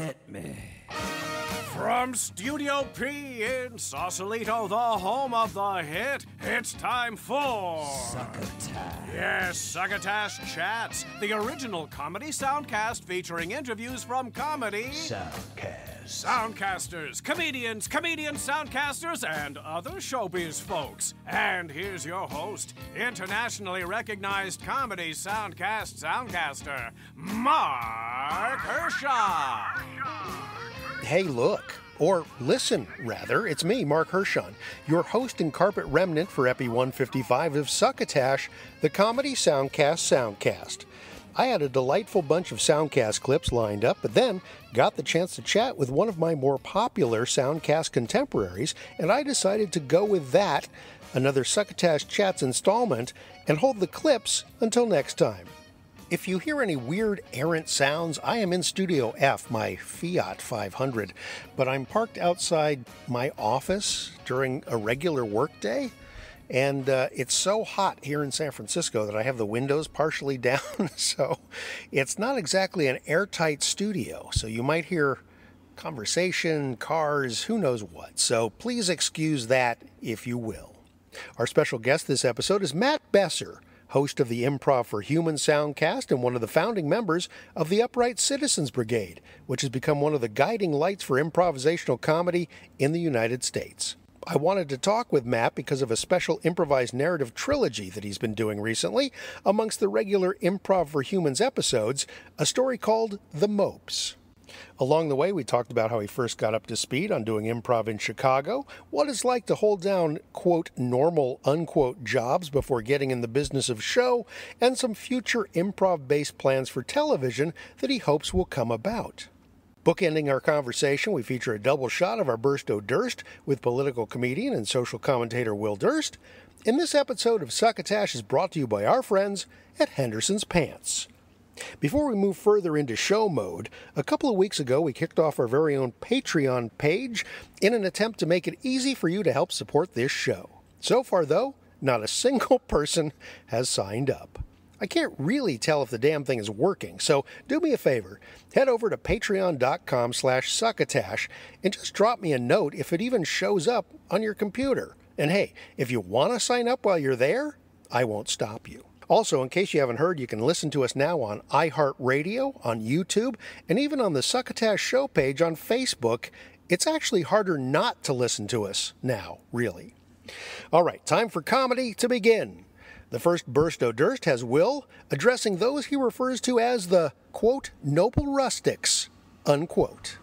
Hit me. From Studio P in Sausalito, the home of the hit, it's time for... Succotash. Yes, Succotash Chats, the original comedy soundcast featuring interviews from comedy... Soundcasters, comedians, comedian soundcasters, and other showbiz folks. And here's your host, internationally recognized Comedy Soundcast Soundcaster, Marc Hershon. Hey, look. Or listen, rather. It's me, Marc Hershon, your host and carpet remnant for Epi155 of Succotash, the Comedy Soundcast Soundcast. I had a delightful bunch of Soundcast clips lined up, but then got the chance to chat with one of my more popular Soundcast contemporaries, and I decided to go with that, another Succotash Chats installment, and hold the clips until next time. If you hear any weird errant sounds, I am in Studio F, my Fiat 500, but I'm parked outside my office during a regular workday. And it's so hot here in San Francisco that I have the windows partially down, so it's not exactly an airtight studio. So you might hear conversation, cars, who knows what. So please excuse that if you will. Our special guest this episode is Matt Besser, host of the Improv for Humans Soundcast and one of the founding members of the Upright Citizens Brigade, which has become one of the guiding lights for improvisational comedy in the United States. I wanted to talk with Matt because of a special improvised narrative trilogy that he's been doing recently, amongst the regular Improv for Humans episodes, a story called The Mopes. Along the way, we talked about how he first got up to speed on doing improv in Chicago, what it's like to hold down, quote, normal, unquote, jobs before getting in the business of show, and some future improv-based plans for television that he hopes will come about. Bookending our conversation, we feature a double shot of our Burst O' Durst with political comedian and social commentator Will Durst. And this episode of Succotash is brought to you by our friends at Henderson's Pants. Before we move further into show mode, a couple of weeks ago we kicked off our very own Patreon page in an attempt to make it easy for you to help support this show. So far, though, not a single person has signed up. I can't really tell if the damn thing is working, so do me a favor. Head over to patreon.com/succotash and just drop me a note if it even shows up on your computer. And hey, if you want to sign up while you're there, I won't stop you. Also, in case you haven't heard, you can listen to us now on iHeartRadio, on YouTube, and even on the Succotash show page on Facebook. It's actually harder not to listen to us now, really. All right, time for comedy to begin. The first Burst O' Durst has Will addressing those he refers to as the, quote, noble rustics, unquote.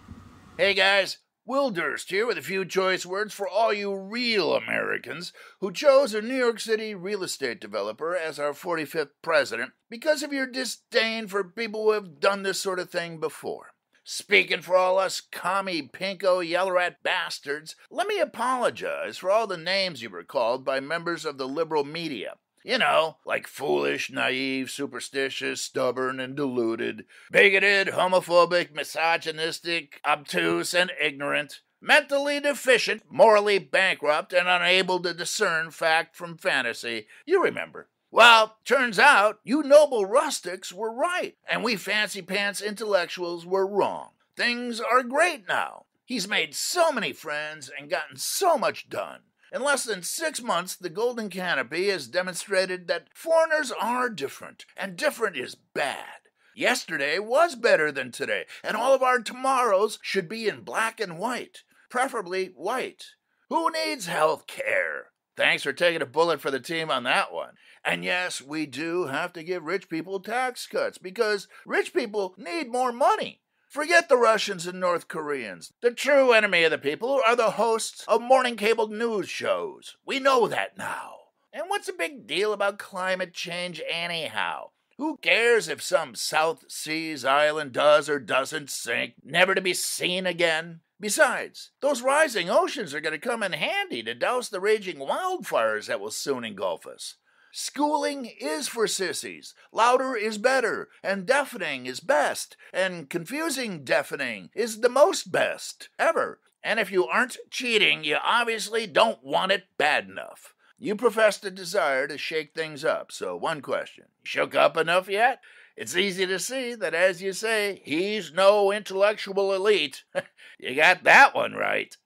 Hey guys, Will Durst here with a few choice words for all you real Americans who chose a New York City real estate developer as our 45th president because of your disdain for people who have done this sort of thing before. Speaking for all us commie, pinko, yellow-rat bastards, let me apologize for all the names you were called by members of the liberal media. You know, like foolish, naive, superstitious, stubborn, and deluded, bigoted, homophobic, misogynistic, obtuse, and ignorant, mentally deficient, morally bankrupt, and unable to discern fact from fantasy. You remember. Well, turns out you noble rustics were right, and we fancy-pants intellectuals were wrong. Things are great now. He's made so many friends and gotten so much done. In less than 6 months, the Golden Canopy has demonstrated that foreigners are different, and different is bad. Yesterday was better than today, and all of our tomorrows should be in black and white, preferably white. Who needs health care? Thanks for taking a bullet for the team on that one. And yes, we do have to give rich people tax cuts, because rich people need more money. Forget the Russians and North Koreans. The true enemy of the people are the hosts of morning cable news shows. We know that now. And what's the big deal about climate change anyhow? Who cares if some South Seas island does or doesn't sink, never to be seen again? Besides, those rising oceans are going to come in handy to douse the raging wildfires that will soon engulf us. Schooling is for sissies. Louder is better, and deafening is best, and confusing deafening is the most best ever. And if you aren't cheating, you obviously don't want it bad enough. You professed a desire to shake things up, so one question. Shook up enough yet? It's easy to see that, as you say, he's no intellectual elite. You got that one right.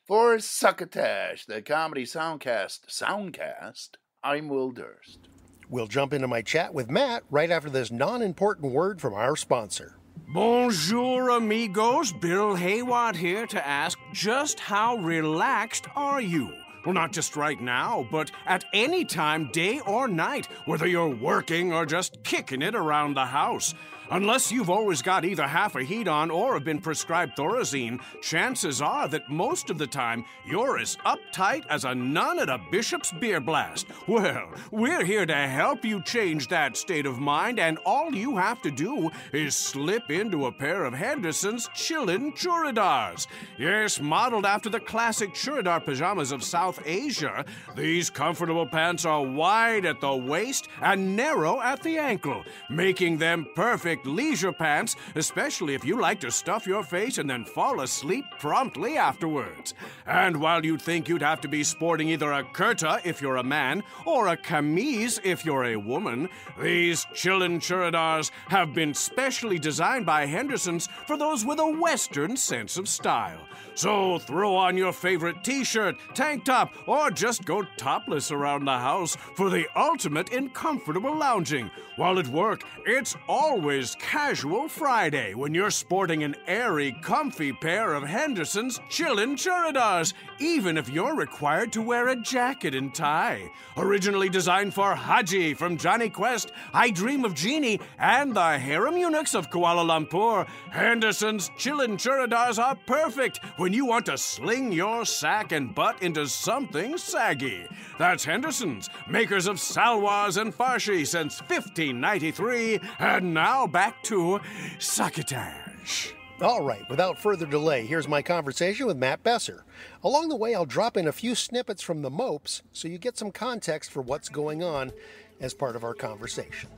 For Succotash, the Comedy Soundcast Soundcast, I'm Will Durst. We'll jump into my chat with Matt right after this non-important word from our sponsor. Bonjour, amigos. Bill Haywatt here to ask, just how relaxed are you? Well, not just right now, but at any time, day or night, whether you're working or just kicking it around the house. Unless you've always got either half a heat on or have been prescribed Thorazine, chances are that most of the time you're as uptight as a nun at a bishop's beer blast. Well, we're here to help you change that state of mind, and all you have to do is slip into a pair of Henderson's Chillin' Churidars. Yes, modeled after the classic Churidar pajamas of South Asia, these comfortable pants are wide at the waist and narrow at the ankle, making them perfect leisure pants, especially if you like to stuff your face and then fall asleep promptly afterwards. And while you'd think you'd have to be sporting either a kurta if you're a man or a kameez if you're a woman, these Chillin' Churidars have been specially designed by Henderson's for those with a Western sense of style. So throw on your favorite t-shirt, tank top, or just go topless around the house for the ultimate in comfortable lounging. While at work, it's always Casual Friday when you're sporting an airy, comfy pair of Henderson's Chillin' Churidars, even if you're required to wear a jacket and tie. Originally designed for Haji from Johnny Quest, I Dream of Jeannie, and the harem eunuchs of Kuala Lumpur, Henderson's Chillin' Churidars are perfect when you want to sling your sack and butt into something saggy. That's Henderson's, makers of salwars and farshi since 1593, and now back to Succotash. All right, without further delay, here's my conversation with Matt Besser. Along the way, I'll drop in a few snippets from the Mopes so you get some context for what's going on as part of our conversation.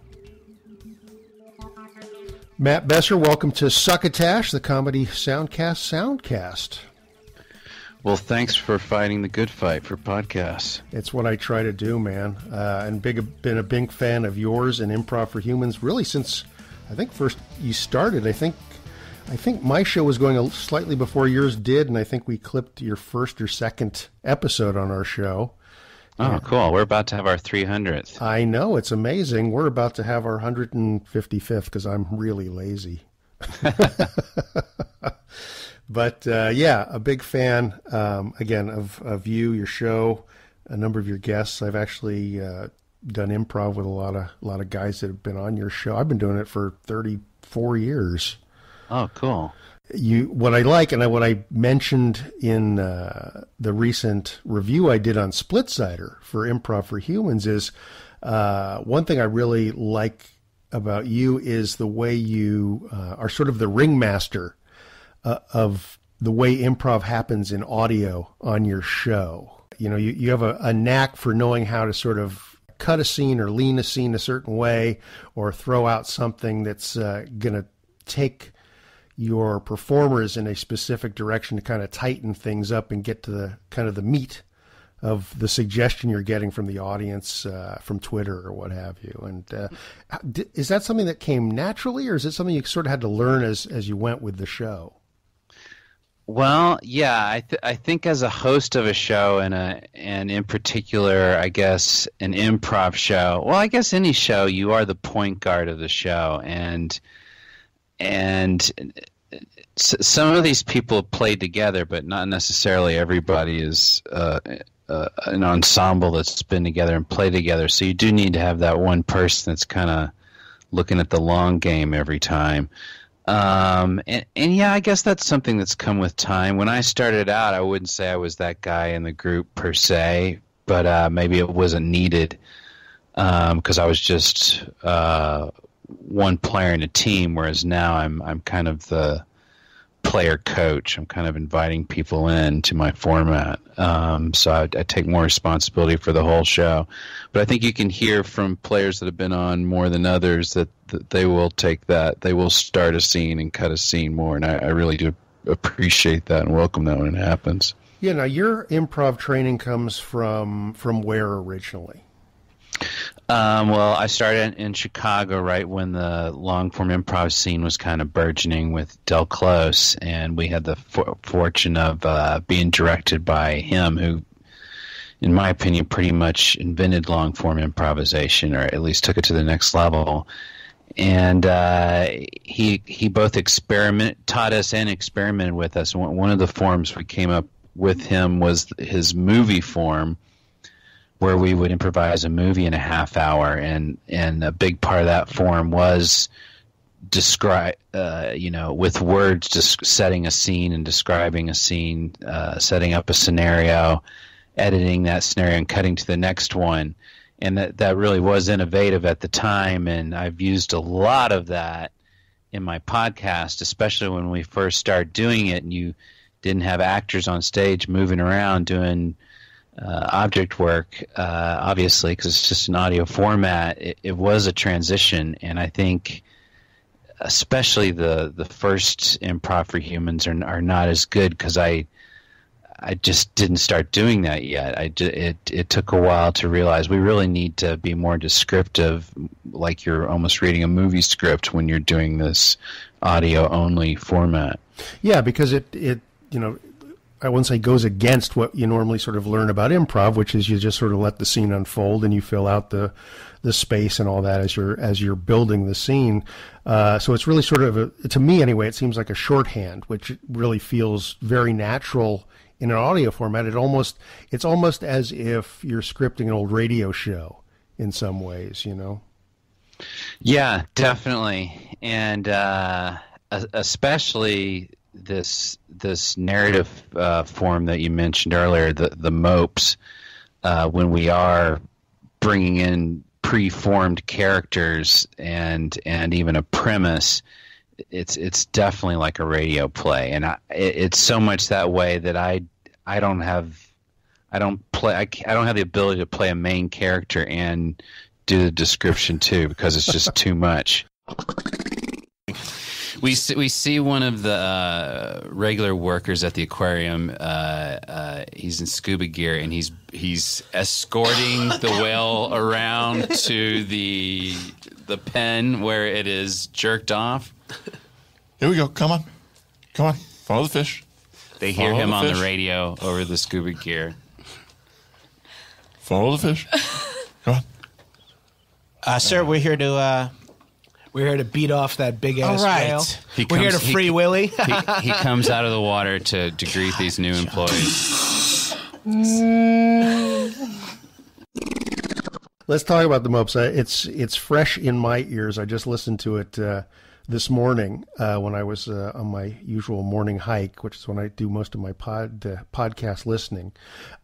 Matt Besser, welcome to Succotash, the Comedy Soundcast Soundcast. Well, thanks for fighting the good fight for podcasts. It's what I try to do, man. And been a big fan of yours and Improv for Humans really since I think first you started. I think my show was going slightly before yours did, and I think we clipped your first or second episode on our show. Oh, cool. We're about to have our 300th. I know. It's amazing. We're about to have our 155th because I'm really lazy. But, yeah, a big fan, again, of you, your show, a number of your guests. I've actually done improv with a lot of guys that have been on your show. I've been doing it for 34 years. Oh, cool. What I like, and what I mentioned in the recent review I did on Splitsider for Improv for Humans is one thing I really like about you is the way you are sort of the ringmaster of the way improv happens in audio on your show. You know, you have a knack for knowing how to sort of cut a scene or lean a scene a certain way or throw out something that's going to take your performers in a specific direction to kind of tighten things up and get to the kind of the meat of the suggestion you're getting from the audience from Twitter or what have you. And is that something that came naturally, or is it something you sort of had to learn as you went with the show? Well, yeah, I think as a host of a show and in particular, I guess, an improv show, well, I guess any show, you are the point guard of the show. And some of these people play together, but not necessarily everybody is an ensemble that's been together and played together. So you do need to have that one person that's kind of looking at the long game every time. And yeah, I guess that's something that's come with time. When I started out, I wouldn't say I was that guy in the group per se, but maybe it wasn't needed because I was just one player in a team, whereas now I'm kind of the player coach. I'm kind of inviting people in to my format. So I take more responsibility for the whole show. But I think you can hear from players that have been on more than others that they will take that. They will start a scene and cut a scene more. And I really do appreciate that and welcome that when it happens. Yeah, now your improv training comes from where originally? Well, I started in Chicago right when the long-form improv scene was kind of burgeoning with Del Close, and we had the fortune of being directed by him, who, in my opinion, pretty much invented long-form improvisation, or at least took it to the next level. And he both taught us and experimented with us. One of the forms we came up with him was his movie form, where we would improvise a movie in a half hour, and a big part of that form was describe, with words, just setting a scene and describing a scene, setting up a scenario, editing that scenario, and cutting to the next one. And that really was innovative at the time, and I've used a lot of that in my podcast, especially when we first started doing it, and you didn't have actors on stage moving around doing object work, obviously, because it's just an audio format. It was a transition, and I think especially the first Improv for Humans are not as good, because I just didn't start doing that yet. It took a while to realize we really need to be more descriptive, like you're almost reading a movie script when you're doing this audio-only format. Yeah, because it I wouldn't say goes against what you normally sort of learn about improv, which is you just sort of let the scene unfold and you fill out the space and all that as you're building the scene. So it's really sort of to me anyway, it seems like a shorthand, which really feels very natural in an audio format. It's almost as if you're scripting an old radio show in some ways, Yeah, definitely, and especially this narrative form that you mentioned earlier, the Mopes, when we are bringing in preformed characters and even a premise, it's definitely like a radio play, and it's so much that way that I don't have the ability to play a main character and do the description too, because it's just too much. We see one of the regular workers at the aquarium. He's in scuba gear, and he's escorting the whale around to the pen where it is jerked off. Here we go. Come on. Follow the fish. They hear him on the radio over the scuba gear. Follow the fish. Come on. Sir, we're here to beat off that big ass whale. We're here to free Willie. he comes out of the water to greet these new employees. Let's talk about the Mopes. It's fresh in my ears. I just listened to it this morning when I was on my usual morning hike, which is when I do most of my podcast listening.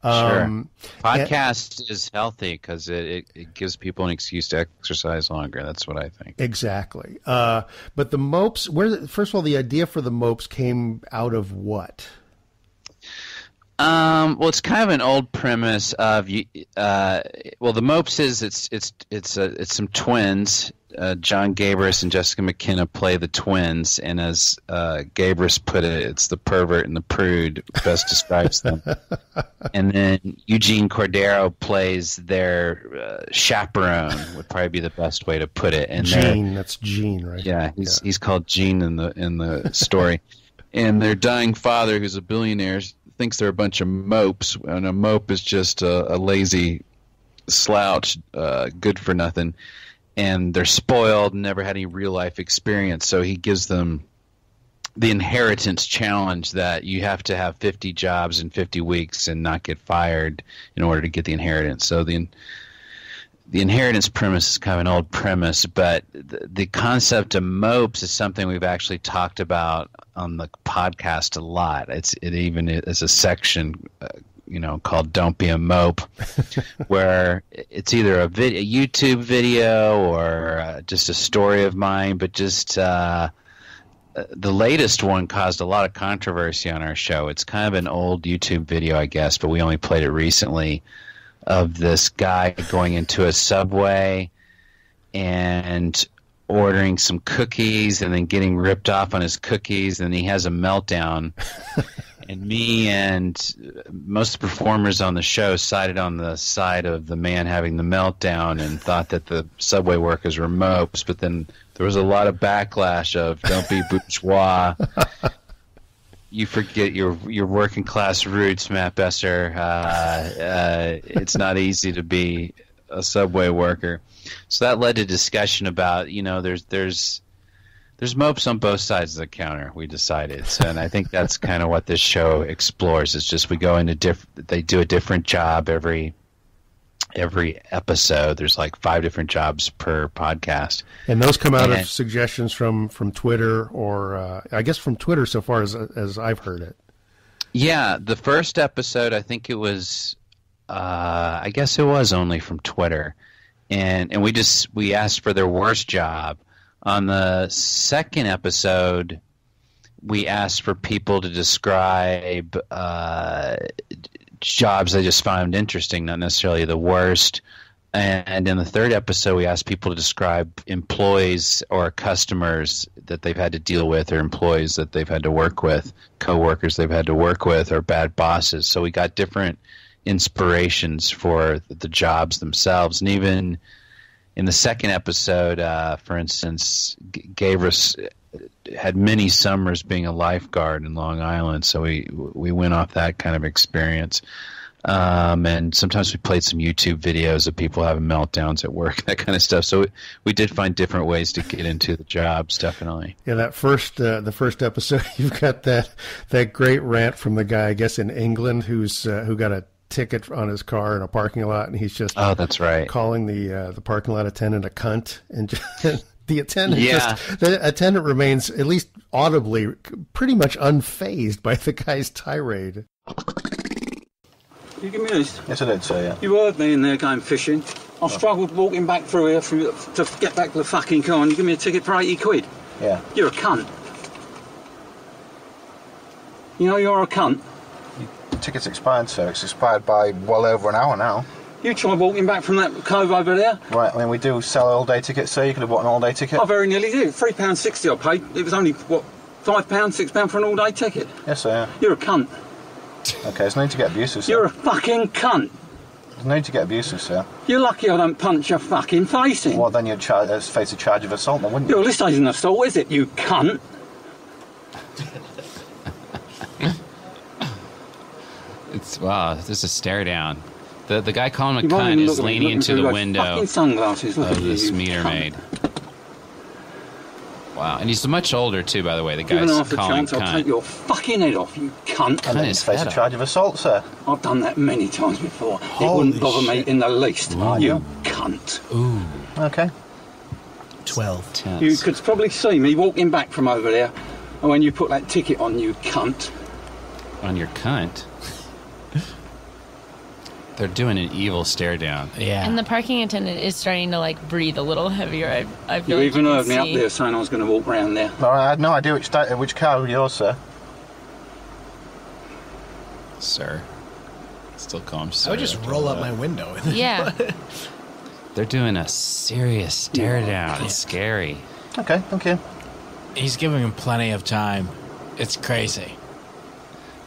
Sure. Podcast is healthy because it gives people an excuse to exercise longer. That's what I think. Exactly. But the Mopes, first of all, the idea for the Mopes came out of what? Well, it's kind of an old premise of the Mopes is it's some twins. John Gabris and Jessica McKenna play the twins, and as Gabris put it, it's the pervert and the prude best describes them. And then Eugene Cordero plays their chaperone, would probably be the best way to put it. And Gene, that's Gene, right? Yeah, he's called Gene in the story. And their dying father, who's a billionaire, thinks they're a bunch of mopes, and a mope is just a lazy slouch, good for nothing. And they're spoiled, never had any real life experience. So he gives them the inheritance challenge that you have to have 50 jobs in 50 weeks and not get fired in order to get the inheritance. So the inheritance premise is kind of an old premise, but the concept of mopes is something we've actually talked about on the podcast a lot. It even is a section called "Don't Be a Mope," where it's either a YouTube video or just a story of mine. But just the latest one caused a lot of controversy on our show. It's kind of an old YouTube video, I guess, but we only played it recently, of this guy going into a Subway and ordering some cookies and then getting ripped off on his cookies, and he has a meltdown. And me and most of the performers on the show sided on the side of the man having the meltdown and thought that the subway workers were Mopes, but then there was a lot of backlash of don't be bourgeois. You forget your working class roots, Matt Besser. It's not easy to be a subway worker. So that led to discussion about, there's Mopes on both sides of the counter, we decided. So, and I think that's kind of what this show explores. It's just we go into they do a different job every episode. There's like 5 different jobs per podcast. And those come out of suggestions from Twitter or I guess from Twitter so far as I've heard it. Yeah, the first episode, I think it was, I guess it was only from Twitter. And we asked for their worst job. On the second episode, we asked for people to describe jobs they just found interesting, not necessarily the worst. And in the third episode, we asked people to describe employees or customers that they've had to deal with, or employees that they've had to work with, coworkers they've had to work with, or bad bosses. So we got different inspirations for the jobs themselves. And even in the second episode, for instance, had many summers being a lifeguard in Long Island, so we went off that kind of experience. And sometimes we played some YouTube videos of people having meltdowns at work, that kind of stuff. So we did find different ways to get into the jobs, definitely. Yeah, that the first episode, you've got that great rant from the guy, I guess in England, who got a ticket on his car in a parking lot, and he's just that's right, calling the parking lot attendant a cunt, and just, the attendant remains, at least audibly, pretty much unfazed by the guy's tirade. You give me this? Yes, I did, sir, yeah. You heard me in there going fishing. I struggled walking back through here to get back to the fucking car, and you give me a ticket for 80 quid. Yeah. You're a cunt. You know you're a cunt. The ticket's expired, sir. It's expired by well over an hour now. You tried walking back from that cove over there. Right, I mean, we do sell all-day tickets, sir. You could have bought an all-day ticket. I very nearly did. £3.60 I paid. It was only, £5, £6 for an all-day ticket. Yes, sir. You're a cunt. Okay, there's no need to get abusive, sir. You're a fucking cunt. There's no need to get abusive, sir. You're lucky I don't punch your fucking face in. Well, then you'd face a charge of assault, then, wouldn't you? Well, this isn't assault, is it, you cunt? Wow, this is a stare down. The guy calling him a cunt is leaning into the window of this meter maid. Wow, and he's much older too, by the way. The guy's calling cunt. I'll take your fucking head off, you cunt. And then you'd face a charge of assault, sir. I've done that many times before. It wouldn't bother me in the least. You cunt. Ooh. Okay. 12. Tense. You could probably see me walking back from over there when you put that ticket on, you cunt. On your cunt? They're doing an evil stare down. Yeah. And the parking attendant is starting to breathe a little heavier. I feel you like even heard me up there saying I was going to walk round there. No, I had no idea which car was yours, sir. Sir. Still call him sir. I would just roll up my window. Yeah. They're doing a serious stare down. It's scary. Okay, thank you. He's giving him plenty of time. It's crazy.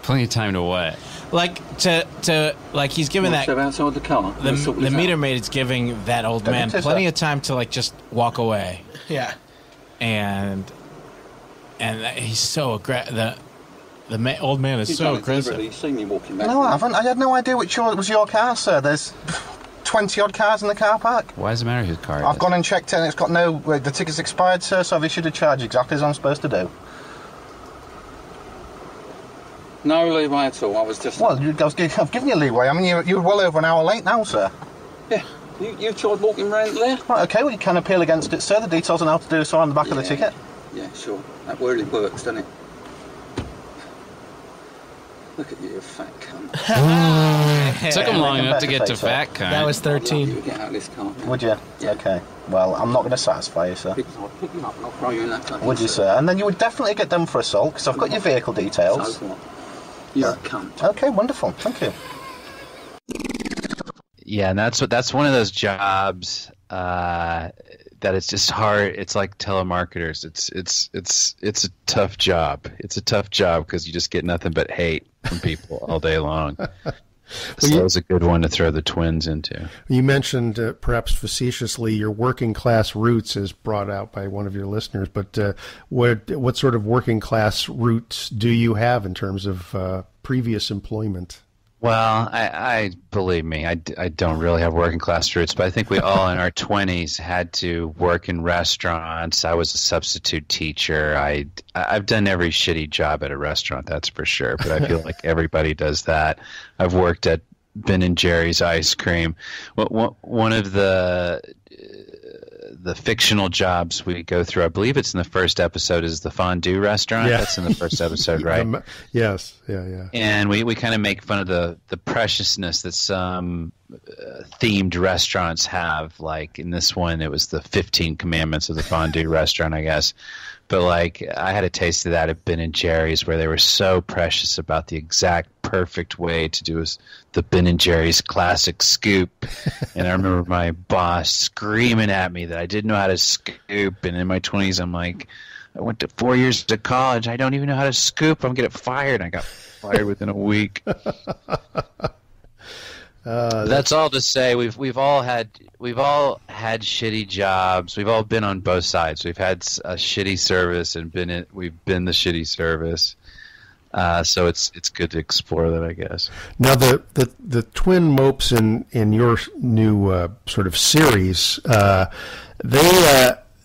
Plenty of time to what? He's giving that. Outside the car. The meter maid is giving that old man plenty of time to just walk away. Yeah. And he's so aggressive. The old man is so aggressive. You see me walking back. No, I haven't. I had no idea which was your car, sir. There's 20 odd cars in the car park. Why does it matter whose car it is? I've gone and checked it, and it's got the ticket's expired, sir, so I've issued a charge exactly as I'm supposed to do. No leeway at all. I was just. Well, I've given you leeway. I mean, you're well over an hour late now, sir. Yeah. You tried walking round there? Right, okay, well, you can appeal against it, sir. The details on how to do so are on the back of the ticket. Yeah, sure. That really works, doesn't it? Look at you, you fat cunt. Took him long enough to get to fat cunt. That was 13. You get out of this car. Would you? Yeah. Okay. Well, I'm not going to satisfy you, sir. I'll pick you up and I'll throw you in that car. Would you, sir? And then you would definitely get done for assault, because I've got your vehicle details. So what? You're a cunt. Okay, wonderful. Thank you. Yeah, and that's one of those jobs that it's just hard. It's like telemarketers. It's a tough job. It's a tough job because you just get nothing but hate. from people all day long. So that was a good one to throw the twins into. You mentioned, perhaps facetiously, your working class roots as brought out by one of your listeners. But what sort of working class roots do you have in terms of previous employment? Well, I believe me, I don't really have working class roots, but I think we all in our 20s had to work in restaurants. I was a substitute teacher. I've done every shitty job at a restaurant, that's for sure, but I feel like everybody does that. I've worked at Ben & Jerry's ice cream. One of the fictional jobs we go through, I believe it's in the first episode, is the fondue restaurant. Yeah. That's in the first episode, right? Yes, yeah. And we kind of make fun of the preciousness that some themed restaurants have. Like in this one, it was the 15 commandments of the fondue restaurant, I guess. But like I had a taste of that at Ben & Jerry's, where they were so precious about the exact perfect way to do the Ben & Jerry's classic scoop. And I remember my boss screaming at me that I didn't know how to scoop. And in my 20s, I'm like, I went to 4 years to college. I don't even know how to scoop. I'm getting fired. And I got fired within a week. That's all to say. We've all had shitty jobs. We've all been on both sides. We've had a shitty service and we've been the shitty service. So it's good to explore that, I guess. Now the twin Mopes in your new sort of series,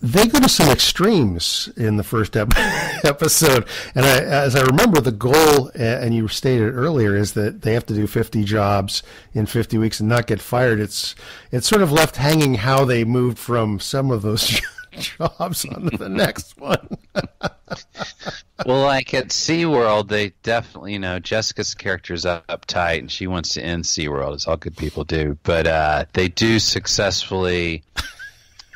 they go to some extremes in the first episode. And as I remember, the goal, and you stated earlier, is that they have to do 50 jobs in 50 weeks and not get fired. It's sort of left hanging how they moved from some of those jobs on to the next one. Well, like at SeaWorld, they definitely, Jessica's character's uptight and she wants to end SeaWorld, as all good people do. But they do successfully...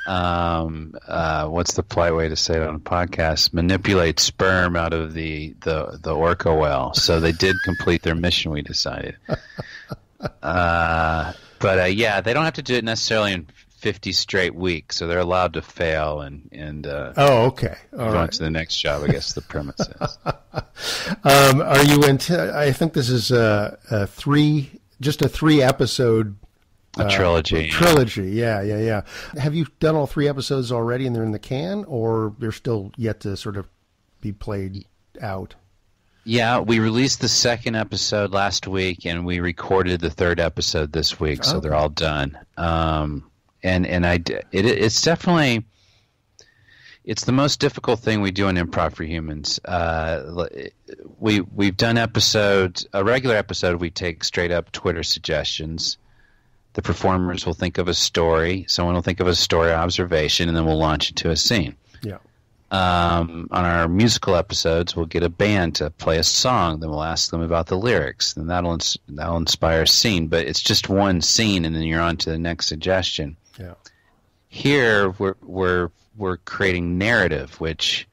what's the polite way to say it on a podcast? Manipulate sperm out of the orca whale. So they did complete their mission, we decided. But yeah, they don't have to do it necessarily in 50 straight weeks, so they're allowed to fail and oh, okay. All go right. on to the next job, I guess the premise is. Are you I think this is a 3 episode a trilogy. Trilogy, yeah. Have you done all 3 episodes already and they're in the can, or they're still yet to sort of be played out? Yeah, we released the second episode last week, and we recorded the third episode this week, so they're all done. It's definitely... It's the most difficult thing we do in Improv for Humans. We've done episodes... A regular episode, we take straight-up Twitter suggestions. The performers will think of a story. Someone will think of a story or observation, and then we'll launch into a scene. Yeah. On our musical episodes, we'll get a band to play a song. Then we'll ask them about the lyrics. Then that'll inspire a scene. But it's just one scene, and then you're on to the next suggestion. Yeah. Here, we're creating narrative, which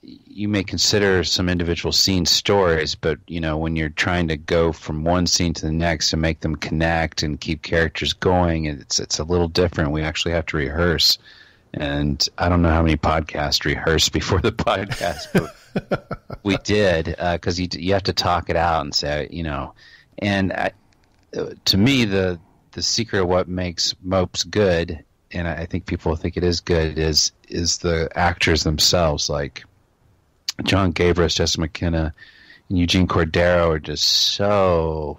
you may consider some individual scene stories, but when you're trying to go from one scene to the next and make them connect and keep characters going, it's a little different. We actually have to rehearse, and I don't know how many podcasts rehearsed before the podcast, but we did, because you have to talk it out and say, and to me the secret of what makes Mopes good, and I think people think it is good, is the actors themselves. Like John Gabris, Jessica McKenna, and Eugene Cordero are just so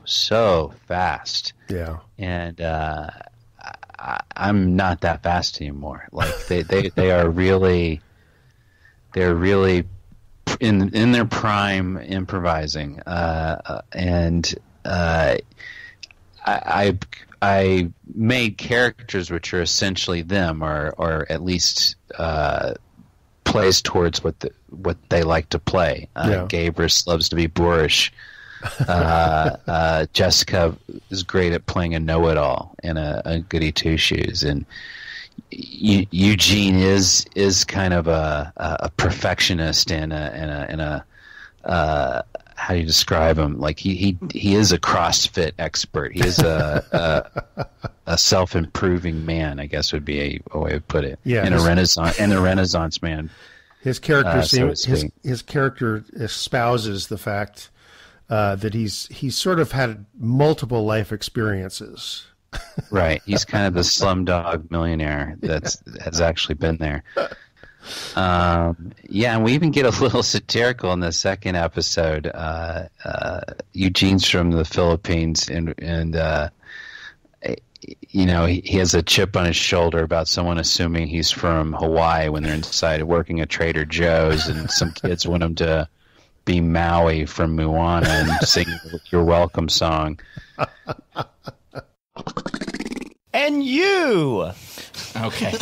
fast. Yeah. And I'm not that fast anymore. Like they are really, they're really in their prime improvising. I made characters which are essentially them, or at least plays towards what they like to play. Gabris loves to be boorish. Jessica is great at playing a know-it-all and a goody two-shoes, and Eugene is kind of a perfectionist and a how do you describe him? Like he is a CrossFit expert. He is a self-improving man, I guess would be a way to put it. Yeah, and a Renaissance man. His character his character espouses the fact that he's sort of had multiple life experiences. Right. He's kind of the slumdog millionaire has actually been there. And we even get a little satirical in the second episode. Eugene's from the Philippines, and he has a chip on his shoulder about someone assuming he's from Hawaii when they're inside working at Trader Joe's, and some kids want him to be Maui from Moana and sing Your Welcome song. And you. Okay.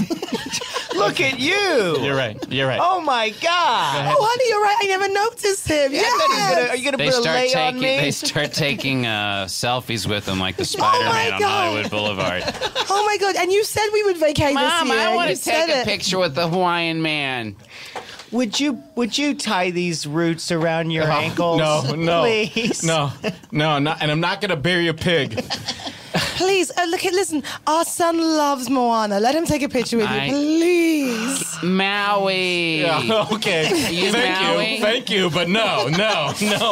Look at you. You're right. Oh, my God. Oh, honey, you're right. I never noticed him. Yes. Are you going to put a lay on me? They start taking selfies with him like the Spider-Man on Hollywood Boulevard. Oh, my God. And you said we would vacate Mom, this year. I want to take a picture with the Hawaiian man. Would you tie these roots around your ankles? No. Please. No, and I'm not going to bury a pig. Please, listen. Our son loves Moana. Let him take a picture with you, please. Maui. Yeah, okay. Thank you, but no.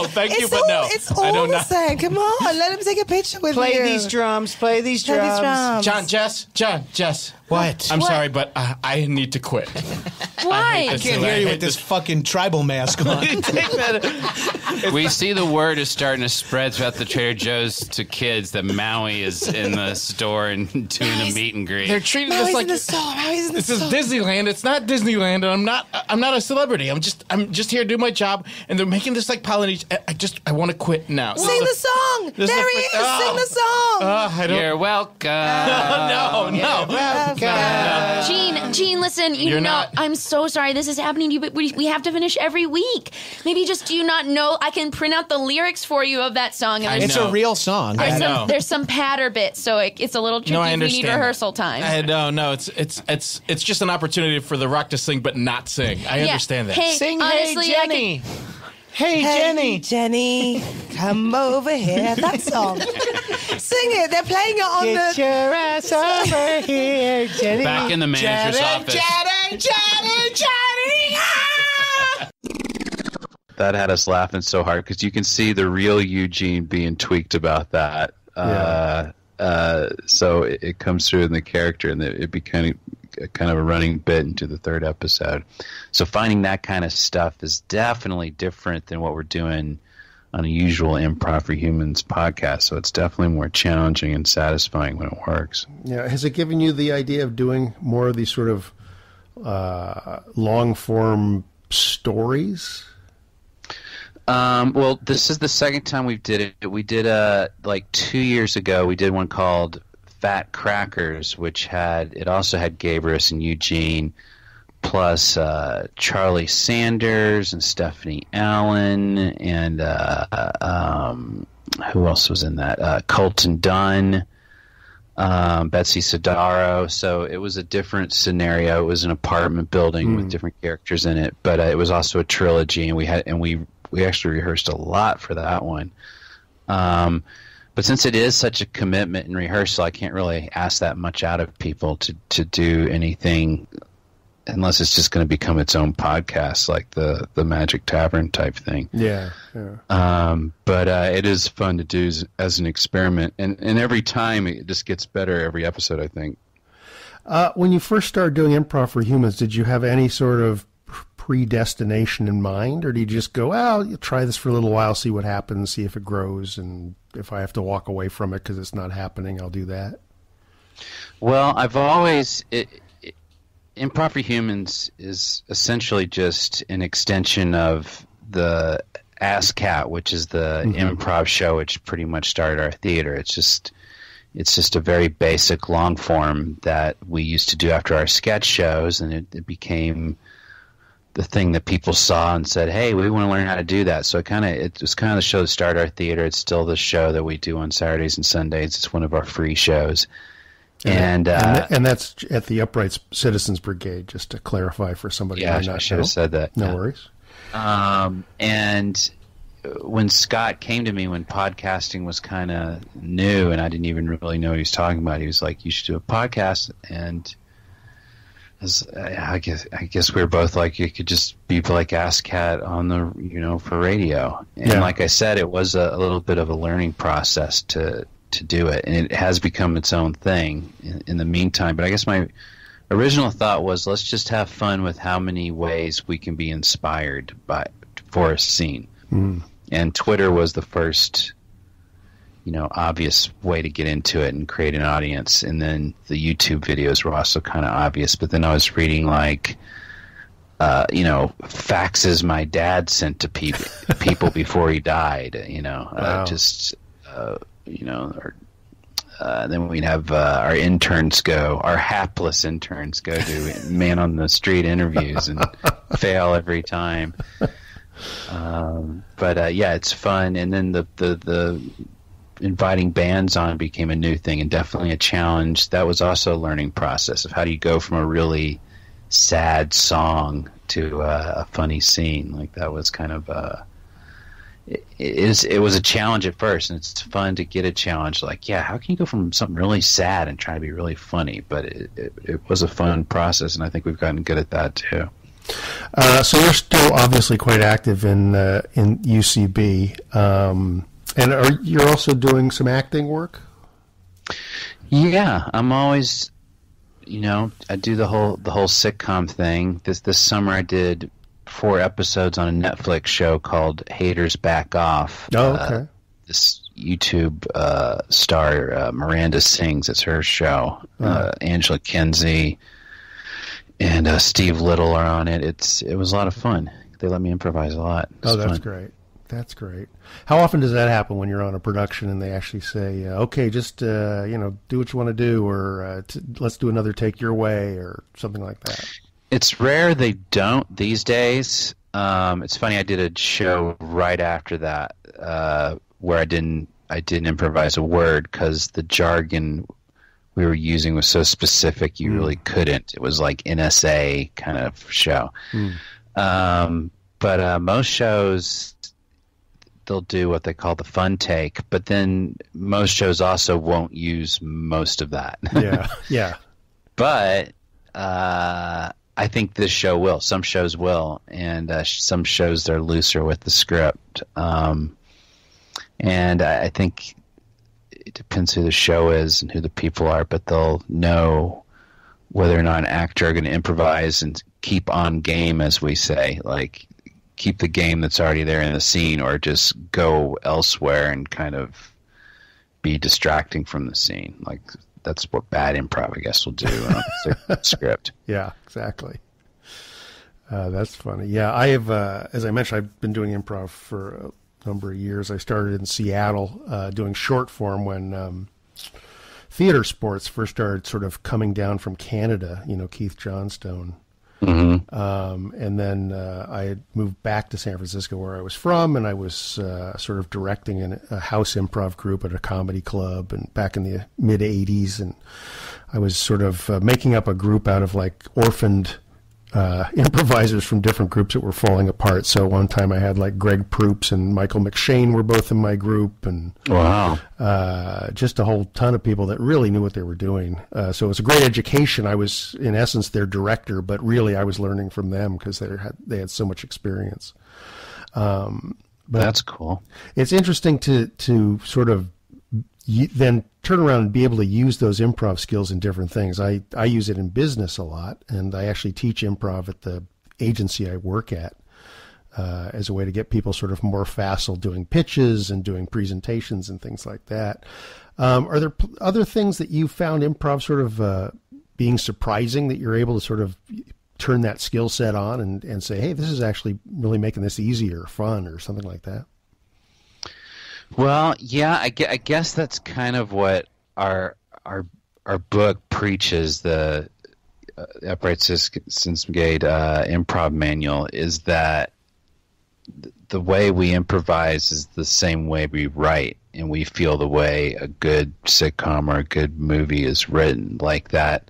Thank you, but no. It's all the same. Come on, let him take a picture with you. Play these drums. John, Jess. What? I'm sorry, but I need to quit. Why? I can't hear you with this fucking tribal mask on. We see the word is starting to spread throughout the Trader Joe's to kids that Maui is in the store and doing a meet and greet. They're treating this like this is Disneyland. It's not Disneyland, and I'm not a celebrity. I'm just here to do my job, and they're making this like Polynesian. I want to quit now. Sing the song. There he is. Sing the song. You're welcome. No. Gene, listen, I'm so sorry this is happening to you, but we have to finish every week. Maybe just do you not know I can print out the lyrics for you of that song. And it's a real song. There's some patter bits, so it's a little tricky if we need rehearsal time. No, it's just an opportunity for The Rock to sing but not sing. I understand that. Hey, sing, honestly, Hey Jenny. Hey Jenny, come over here. That song. Sing it. They're playing it on Get your ass over here, Jenny. Back in the manager's office. Jenny. That had us laughing so hard because you can see the real Eugene being tweaked about that. So it comes through in the character, and it became kind of a running bit into the third episode. So finding that kind of stuff is definitely different than what we're doing on a usual Improv for Humans podcast. So it's definitely more challenging and satisfying when it works. Yeah. Has it given you the idea of doing more of these sort of long form stories? Well, this is the second time we did it. We did like 2 years ago. We did one called Fat Crackers, which also had Gabrus and Eugene, plus Charlie Sanders and Stephanie Allen, and who else was in that? Colton Dunn, Betsy Sidaro. So it was a different scenario. It was an apartment building with different characters in it, but it was also a trilogy, and we actually rehearsed a lot for that one. But since it is such a commitment in rehearsal, I can't really ask that much out of people to do anything unless it's just going to become its own podcast, like the Magic Tavern type thing. Yeah. But it is fun to do as an experiment, and every time it just gets better every episode, I think. When you first started doing Improv for Humans, did you have any sort of predestination in mind, or do you just go, you'll try this for a little while, see what happens, see if it grows, and if I have to walk away from it because it's not happening, I'll do that? Well, I've always Improv for Humans is essentially just an extension of the ASCAT, which is the improv show which pretty much started our theater. It's just a very basic long form that we used to do after our sketch shows, and it became the thing that people saw and said, hey, we want to learn how to do that. So it was kind of the show that started our theater. It's still the show that we do on Saturdays and Sundays. It's one of our free shows. And that's at the Upright Citizens Brigade, just to clarify for somebody who might not know. I should have said that. No worries. And when Scott came to me when podcasting was kind of new and I didn't even really know what he was talking about, he was like, you should do a podcast. And I guess we were both like, you could just be like Ask Cat on the, for radio. And like I said, it was a little bit of a learning process to do it. And it has become its own thing in the meantime. But I guess my original thought was, let's just have fun with how many ways we can be inspired for a scene. And Twitter was the first, obvious way to get into it and create an audience. And then the YouTube videos were also kind of obvious. But then I was reading faxes my dad sent to people before he died. Then we'd have our hapless interns go do man on the street interviews and fail every time. But it's fun. And then the inviting bands on became a new thing and definitely a challenge. That was also a learning process of how do you go from a really sad song to a funny scene. Like that was kind of it was a challenge at first, and it's fun to get a challenge. Like, how can you go from something really sad and try to be really funny? But it was a fun process, and I think we've gotten good at that too. So you're still obviously quite active in UCB, and you're also doing some acting work? Yeah, I'm always, I do the whole sitcom thing. This summer I did 4 episodes on a Netflix show called Haters Back Off. Oh, okay. This YouTube star, Miranda Sings, it's her show. Angela Kinsey and Steve Little are on it. It was a lot of fun. They let me improvise a lot. That's fun. Great. That's great. How often does that happen when you're on a production and they actually say, okay, just, do what you want to do, or let's do another take your way, or something like that? It's rare they don't these days. It's funny, I did a show right after that where I didn't improvise a word because the jargon we were using was so specific you really couldn't. It was like NSA kind of show. But most shows, they'll do what they call the fun take, but then most shows also won't use most of that. Yeah. But I think this show will. Some shows will, and some shows they're looser with the script. And I think it depends who the show is and who the people are, but they'll know whether or not an actor are going to improvise and keep on game, as we say, like keep the game that's already there in the scene, or just go elsewhere and kind of be distracting from the scene. Like that's what bad improv, I guess, will do on a script. Yeah, exactly. That's funny. Yeah, I have, as I mentioned, I've been doing improv for a number of years. I started in Seattle doing short form when theater sports first started sort of coming down from Canada, Keith Johnstone. And then I had moved back to San Francisco, where I was from, and I was sort of directing a house improv group at a comedy club, and back in the mid 80s, and I was sort of making up a group out of like orphaned improvisers from different groups that were falling apart. So one time I had like Greg Proops and Michael McShane were both in my group, and just a whole ton of people that really knew what they were doing. So it was a great education. I was in essence their director, but really I was learning from them because they had so much experience. But that's cool. It's interesting to sort of then turn around and be able to use those improv skills in different things. I use it in business a lot, and I actually teach improv at the agency I work at as a way to get people sort of more facile doing pitches and doing presentations and things like that. Are there other things that you found improv sort of being surprising that you're able to sort of turn that skill set on and say, hey, this is actually really making this easier, fun, or something like that? Well, yeah, I guess that's kind of what our book preaches, the Upright Citizens Brigade improv manual, is that the way we improvise is the same way we write, and we feel the way a good sitcom or a good movie is written, like that.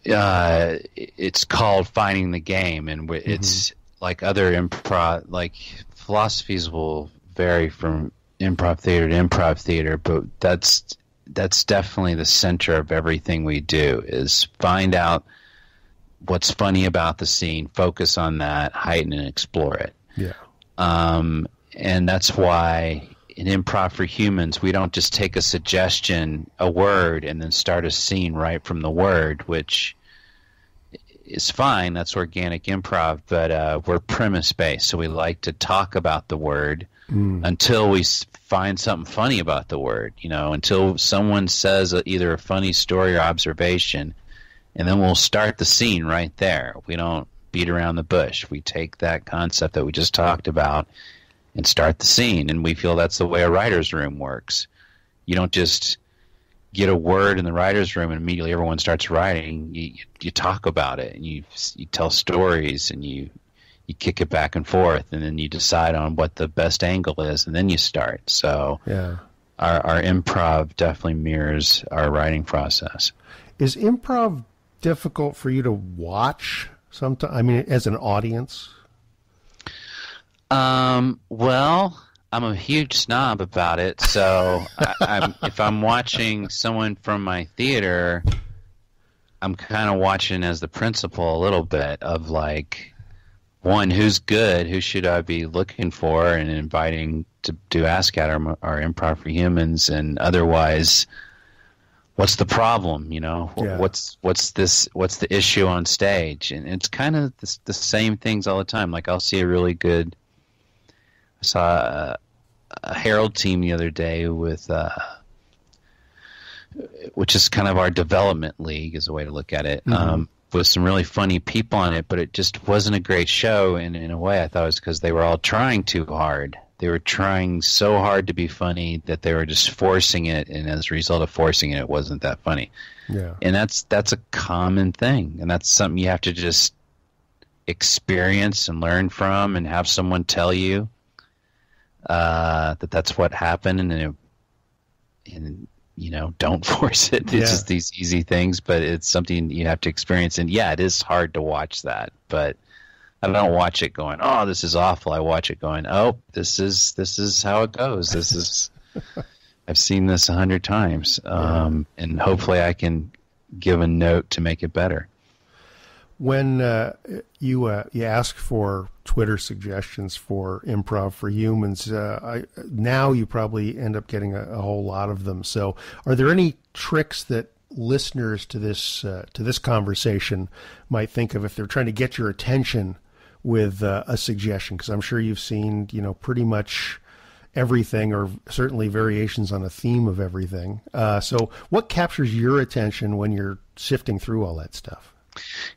It's called finding the game, and it's like other improv, like philosophies will vary from improv theater to improv theater, but that's that's definitely the center of everything we do, is find out what's funny about the scene, focus on that, heighten and explore it. Yeah. And that's why in Improv for Humans, we don't just take a suggestion, a word, and then start a scene right from the word, which is fine. That's organic improv, but we're premise-based, so we like to talk about the word until we find something funny about the word, until someone says either a funny story or observation, and then we'll start the scene right there. We don't beat around the bush. We take that concept that we just talked about and start the scene, and we feel that's the way a writer's room works. You don't just get a word in the writer's room and immediately everyone starts writing. You talk about it, and you tell stories, and you kick it back and forth, and then you decide on what the best angle is, and then you start. So our improv definitely mirrors our writing process. Is improv difficult for you to watch sometimes? I mean, as an audience? Well, I'm a huge snob about it, so if I'm watching someone from my theater, I'm kind of watching as the principal a little bit of like, one, who's good, who should I be looking for and inviting to ask at our Improv for Humans, and otherwise, what's the problem? What's the issue on stage? And it's kind of the same things all the time. Like I saw a Herald team the other day with, which is kind of our development league, is a way to look at it, with some really funny people on it, but it just wasn't a great show. And in a way, I thought it was because they were all trying too hard. They were trying so hard to be funny that they were just forcing it, and as a result of forcing it, it wasn't that funny. Yeah. And that's a common thing, and that's something you have to just experience and learn from, and have someone tell you that's what happened, and don't force it. It's just these easy things, but it's something you have to experience. And it is hard to watch that, but I don't watch it going, oh, this is awful. I watch it going, oh, this is how it goes. I've seen this 100 times, and hopefully I can give a note to make it better. When you ask for Twitter suggestions for Improv for Humans, now you probably end up getting a whole lot of them. So, are there any tricks that listeners to this conversation might think of if they're trying to get your attention with a suggestion? Because I'm sure you've seen pretty much everything, or certainly variations on a theme of everything. So, what captures your attention when you're sifting through all that stuff?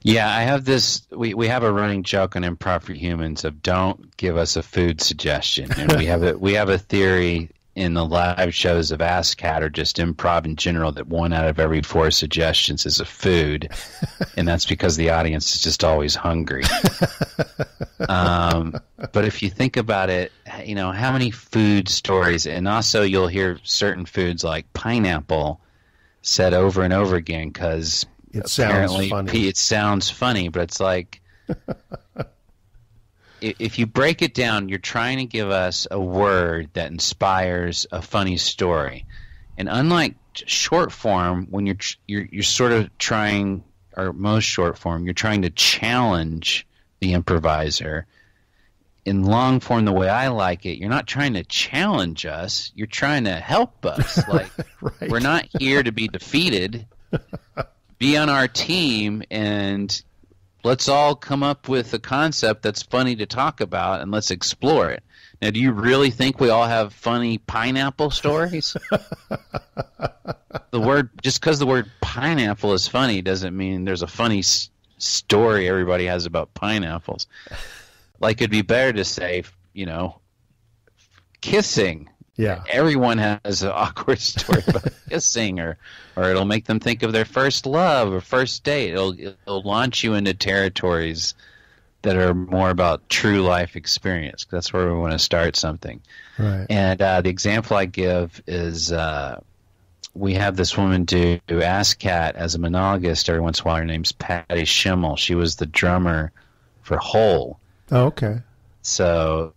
Yeah, I have this. We have a running joke on Improv for Humans of don't give us a food suggestion, and we have a theory in the live shows of Ask Cat or just improv in general that 1 out of every 4 suggestions is a food, and that's because the audience is just always hungry. But if you think about it, how many food stories, and also you'll hear certain foods like pineapple said over and over again because it sounds funny. It sounds funny, but it's like, if you break it down, you're trying to give us a word that inspires a funny story. And unlike short form, when you're sort of trying, or most short form, you're trying to challenge the improviser. In long form, the way I like it, you're not trying to challenge us, you're trying to help us. Like, right. We're not here to be defeated. Be on our team, and let's all come up with a concept that's funny to talk about, and let's explore it. Now, do you really think we all have funny pineapple stories? Just because the word pineapple is funny doesn't mean there's a funny story everybody has about pineapples. Like, it'd be better to say, kissing. Yeah. Everyone has an awkward story about kissing, or it'll make them think of their first love or first date. It'll launch you into territories that are more about true life experience. That's where we want to start something. Right. And the example I give is we have this woman do Ask Cat as a monologist every once in a while. Her name's Patty Schimmel. She was the drummer for Hole. Oh, okay. So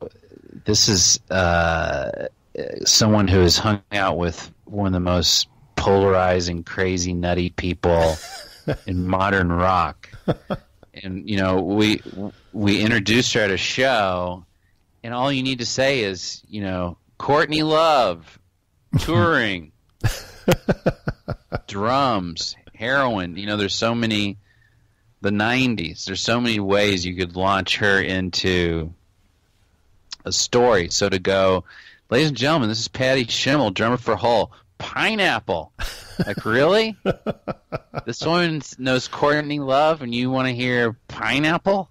this is someone who has hung out with one of the most polarizing, crazy, nutty people in modern rock. And, you know, we introduced her at a show, and all you need to say is, you know, Courtney Love, touring, drums, heroin. You know, there's so many, the 90s, there's so many ways you could launch her into a story. So to go, ladies and gentlemen, this is Patty Schimmel, drummer for Hull. Pineapple. Like, really? This woman knows Courtney Love and you want to hear Pineapple?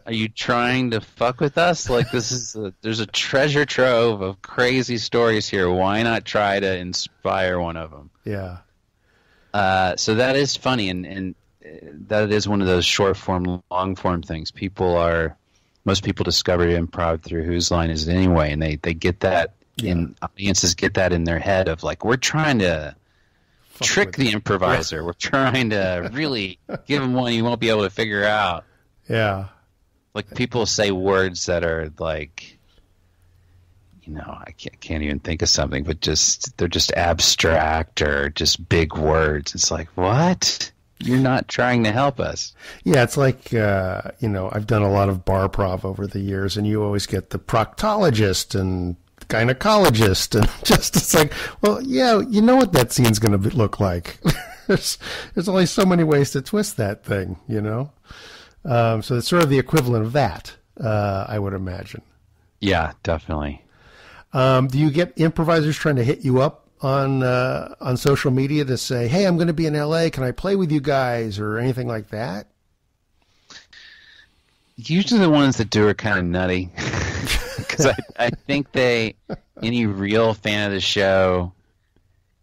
Are you trying to fuck with us? Like, there's a treasure trove of crazy stories here. Why not try to inspire one of them? Yeah. So that is funny, and that is one of those short form, long form things. Most people discover improv through Whose Line Is It Anyway, and they get that. And audiences get that in their head of like, we're trying to trick the improviser. We're trying to really give him one you won't be able to figure out. Yeah. Like, people say words that are like, you know, I can't even think of something, but they're just abstract or just big words. It's like, what? You're not trying to help us. Yeah, it's like, you know, I've done a lot of bar prov over the years, and you always get the proctologist and gynecologist, and just, it's like, well, yeah, you know what that scene's going to look like. There's only so many ways to twist that thing, you know? So it's sort of the equivalent of that, I would imagine. Yeah, definitely. Do you get improvisers trying to hit you up on social media to say, hey, I'm going to be in LA, can I play with you guys, or anything like that? Usually the ones that do are kind of nutty. Because I think any real fan of the show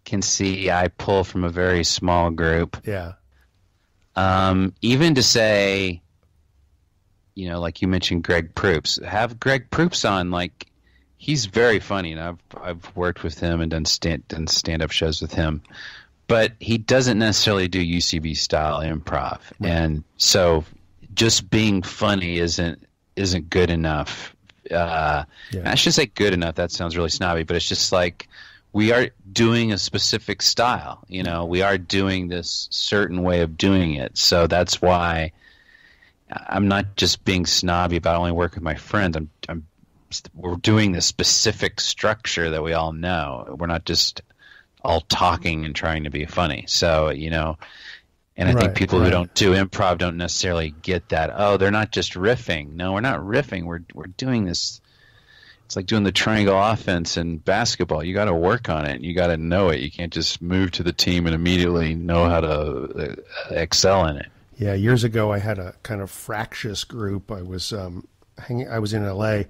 can see I pull from a very small group. Yeah. Even to say, you know, like you mentioned Greg Proops. Have Greg Proops on, like, he's very funny, and I've worked with him and done stand-up shows with him. But he doesn't necessarily do UCB style improv. Right. And so just being funny isn't good enough. I should say good enough. That sounds really snobby, but it's just like, we are doing a specific style. You know, we are doing this certain way of doing it. So that's why I'm not just being snobby about only working with my friends. We're doing this specific structure that we all know. We're not just all talking and trying to be funny. So, you know, and I think people who don't do improv don't necessarily get that. Oh, they're not just riffing. No, we're not riffing. We're doing this. It's like doing the triangle offense in basketball. You got to work on it. You got to know it. You can't just move to the team and immediately know how to excel in it. Yeah, years ago I had a kind of fractious group. I was in LA,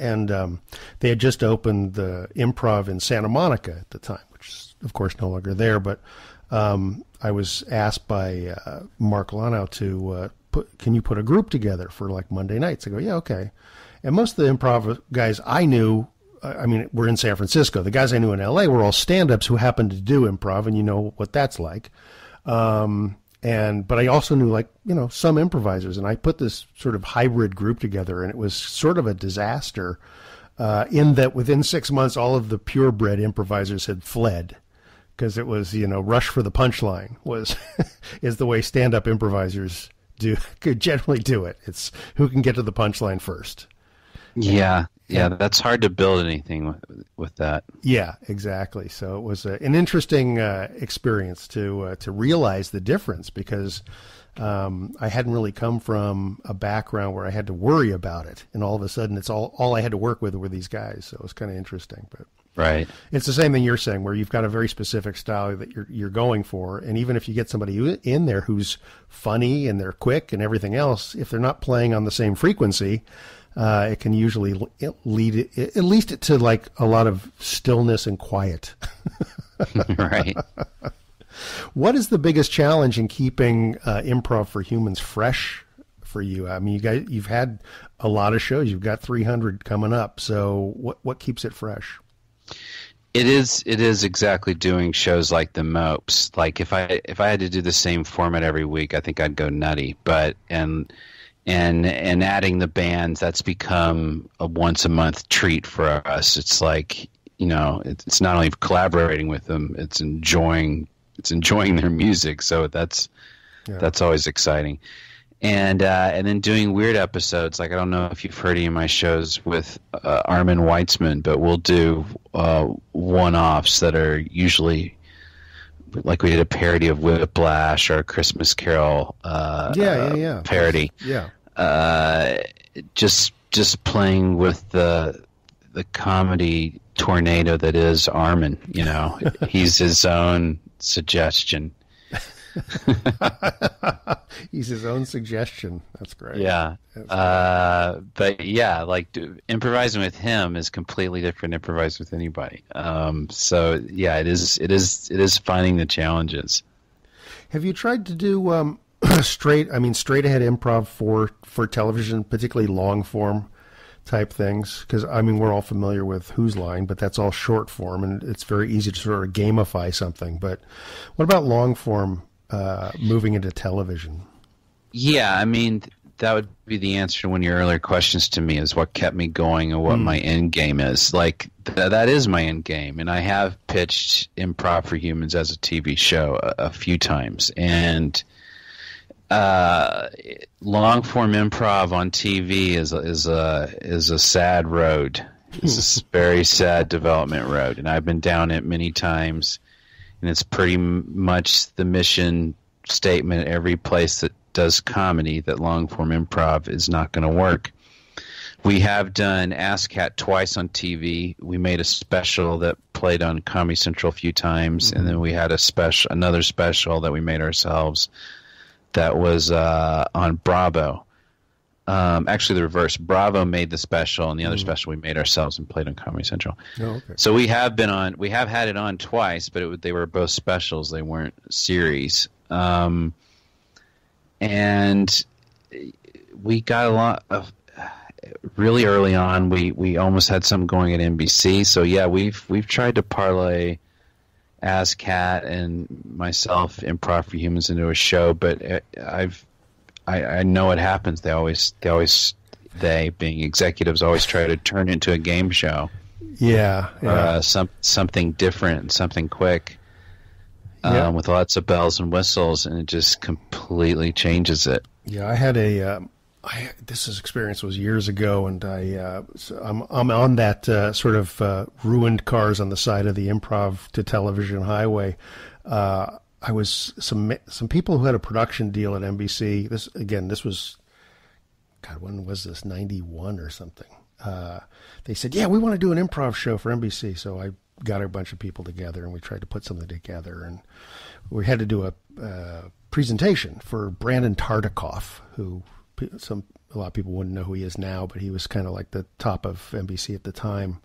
and they had just opened the Improv in Santa Monica at the time, which is of course no longer there. But I was asked by Mark Lano to can you put a group together for like Monday nights? I go, yeah, okay. And most of the improv guys I knew, I mean, were in San Francisco. The guys I knew in LA were all stand-ups who happened to do improv, and you know what that's like. But I also knew, like, you know, some improvisers, and I put this sort of hybrid group together, and it was sort of a disaster in that within 6 months, all of the purebred improvisers had fled, because it was, you know, rush for the punchline is the way stand-up improvisers could generally do it. It's who can get to the punchline first. Yeah, that's hard to build anything with that. Yeah, exactly. So it was an interesting experience to realize the difference, because I hadn't really come from a background where I had to worry about it, and all of a sudden it's all I had to work with were these guys. So it was kind of interesting. But right, it's the same thing you're saying, where you've got a very specific style that you're going for, and even if you get somebody in there who's funny and they're quick and everything else, if they're not playing on the same frequency, it can usually lead at least to like a lot of stillness and quiet. Right. What is the biggest challenge in keeping Improv for Humans fresh for you? I mean, you've had a lot of shows. You've got 300 coming up. So what keeps it fresh? It is exactly doing shows like the Mopes. Like if I had to do the same format every week, I think I'd go nutty. But and adding the bands, that's become a once a month treat for us. It's like it's not only collaborating with them, it's enjoying their music. So that's always exciting. And then doing weird episodes, like I don't know if you've heard any of my shows with Armin Weitzman, but we'll do one-offs that are usually like we did a parody of Whiplash or a Christmas Carol parody. Yeah. Just playing with the comedy tornado that is Armin. He's his own suggestion. He's his own suggestion. That's great. Yeah. But yeah, like improvising with him is completely different than improvising with anybody. So yeah, it is finding the challenges. Have you tried to do straight ahead improv for television, particularly long form type things? Because we're all familiar with Who's Line, but that's all short form, and it's very easy to sort of gamify something. But what about long form? Moving into television? Yeah, that would be the answer to one of your earlier questions to me, is what kept me going and what my end game is. Like, that is my end game, and I have pitched Improv for Humans as a TV show a few times. And long-form improv on TV is a sad road. It's a very sad development road, and I've been down it many times. And it's pretty much the mission statement at every place that does comedy, that long-form improv is not going to work. We have done Ask Cat twice on TV. We made a special that played on Comedy Central a few times, and then we had another special that we made ourselves that was on Bravo. Actually, the reverse. Bravo made the special, and the other special we made ourselves and played on Comedy Central. Oh, okay. So we have had it on twice, but they were both specials. They weren't series. And we got a lot of really early on. We almost had some going at NBC. So yeah, we've tried to parlay As Cat and myself, Improv for Humans, into a show, but I know what happens. They being executives always try to turn it into a game show. Yeah. Something different, something quick, with lots of bells and whistles, and it just completely changes it. Yeah, I had this experience was years ago, and I'm on that sort of ruined cars on the side of the improv to television highway. I was some people who had a production deal at NBC. This was, God, when was this? 91 or something. They said, yeah, we want to do an improv show for NBC. So I got a bunch of people together and we tried to put something together. And we had to do a presentation for Brandon Tartikoff, who a lot of people wouldn't know who he is now, but he was kind of like the top of NBC at the time.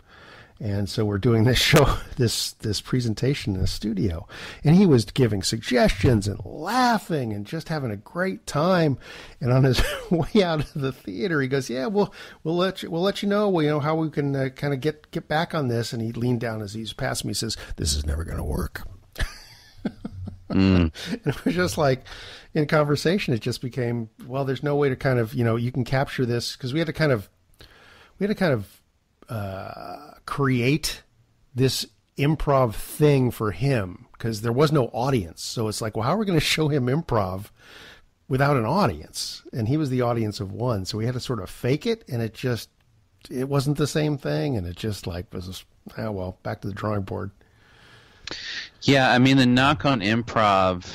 And so we're doing this show, this presentation in a studio, and he was giving suggestions and laughing and just having a great time. And on his way out of the theater, he goes, "Yeah, we'll let you know, how we can kind of get back on this." And he leaned down as he's passing me, he says, "This is never going to work." And it was just like, in conversation, it just became, well, there's no way to kind of, you can capture this, because we had to kind of create this improv thing for him, because there was no audience. So it's like, well, how are we going to show him improv without an audience? And he was the audience of one. So we had to sort of fake it, and it wasn't the same thing. And it just was, back to the drawing board. Yeah. The knock on improv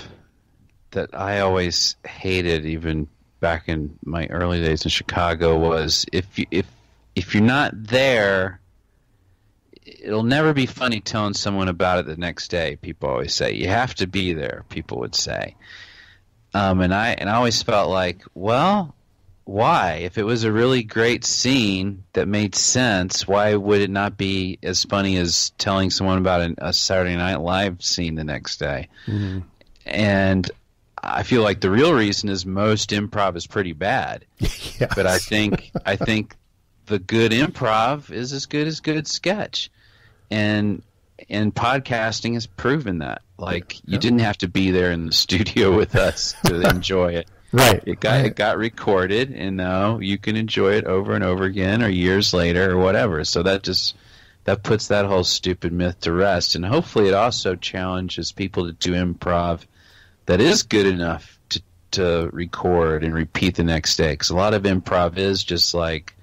that I always hated, even back in my early days in Chicago, was if you're not there, it'll never be funny telling someone about it the next day. People always say you have to be there. People would say, and I always felt like, well, why? If it was a really great scene that made sense, why would it not be as funny as telling someone about a Saturday Night Live scene the next day? Mm-hmm. And I feel like the real reason is most improv is pretty bad. Yes. But I think the good improv is as good sketch. And podcasting has proven that. Like, you didn't have to be there in the studio with us to enjoy it. Right. It got recorded, and now you can enjoy it over and over again, or years later, or whatever. So that that puts that whole stupid myth to rest. And hopefully it also challenges people to do improv that is good enough to record and repeat the next day. Because a lot of improv is just like,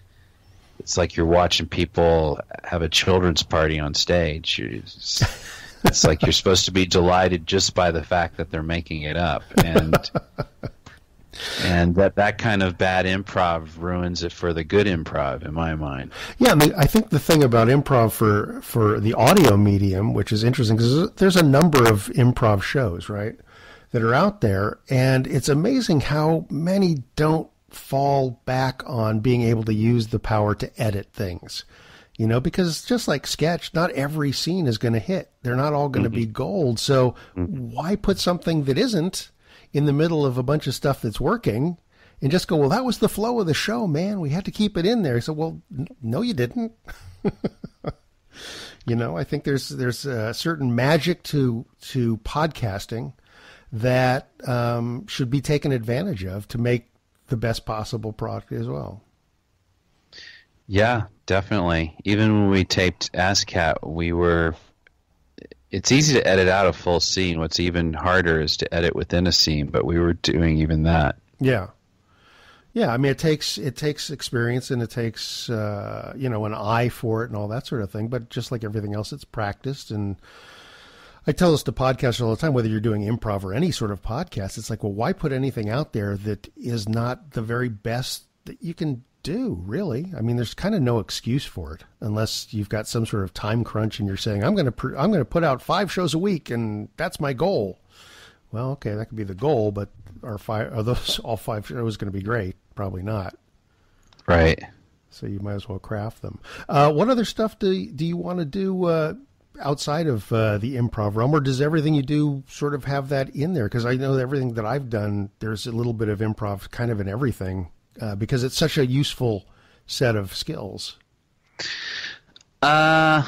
it's like you're watching people have a children's party on stage. It's like you're supposed to be delighted just by the fact that they're making it up. And that kind of bad improv ruins it for the good improv, in my mind. Yeah, I mean, I think the thing about improv for the audio medium, which is interesting, because there's a number of improv shows, right, that are out there, and it's amazing how many don't fall back on being able to use the power to edit things. You know, because just like sketch, not every scene is going to hit. They're not all going to be gold. So why put something that isn't in the middle of a bunch of stuff that's working and just go, well, that was the flow of the show, man. We had to keep it in there. So, well, no, you didn't. You know, I think there's a certain magic to podcasting that should be taken advantage of to make the best possible product as well. Yeah, definitely. Even when we taped ASCAT, it's easy to edit out a full scene. What's even harder is to edit within a scene, but we were doing even that. Yeah. Yeah, I mean, it takes experience, and it takes, an eye for it and all that sort of thing. But just like everything else, it's practiced. And I tell this to podcasters all the time, whether you're doing improv or any sort of podcast, it's like, well, why put anything out there that is not the very best that you can do, really? I mean, there's kind of no excuse for it unless you've got some sort of time crunch and you're saying, I'm going to put out 5 shows a week and that's my goal. Well, okay, that could be the goal, but are all 5 shows going to be great? Probably not. Right. So you might as well craft them. What other stuff do you want to do outside of the improv realm, or does everything you do sort of have that in there? Because I know that everything that I've done, there's a little bit of improv kind of in everything. Because it's such a useful set of skills. Well,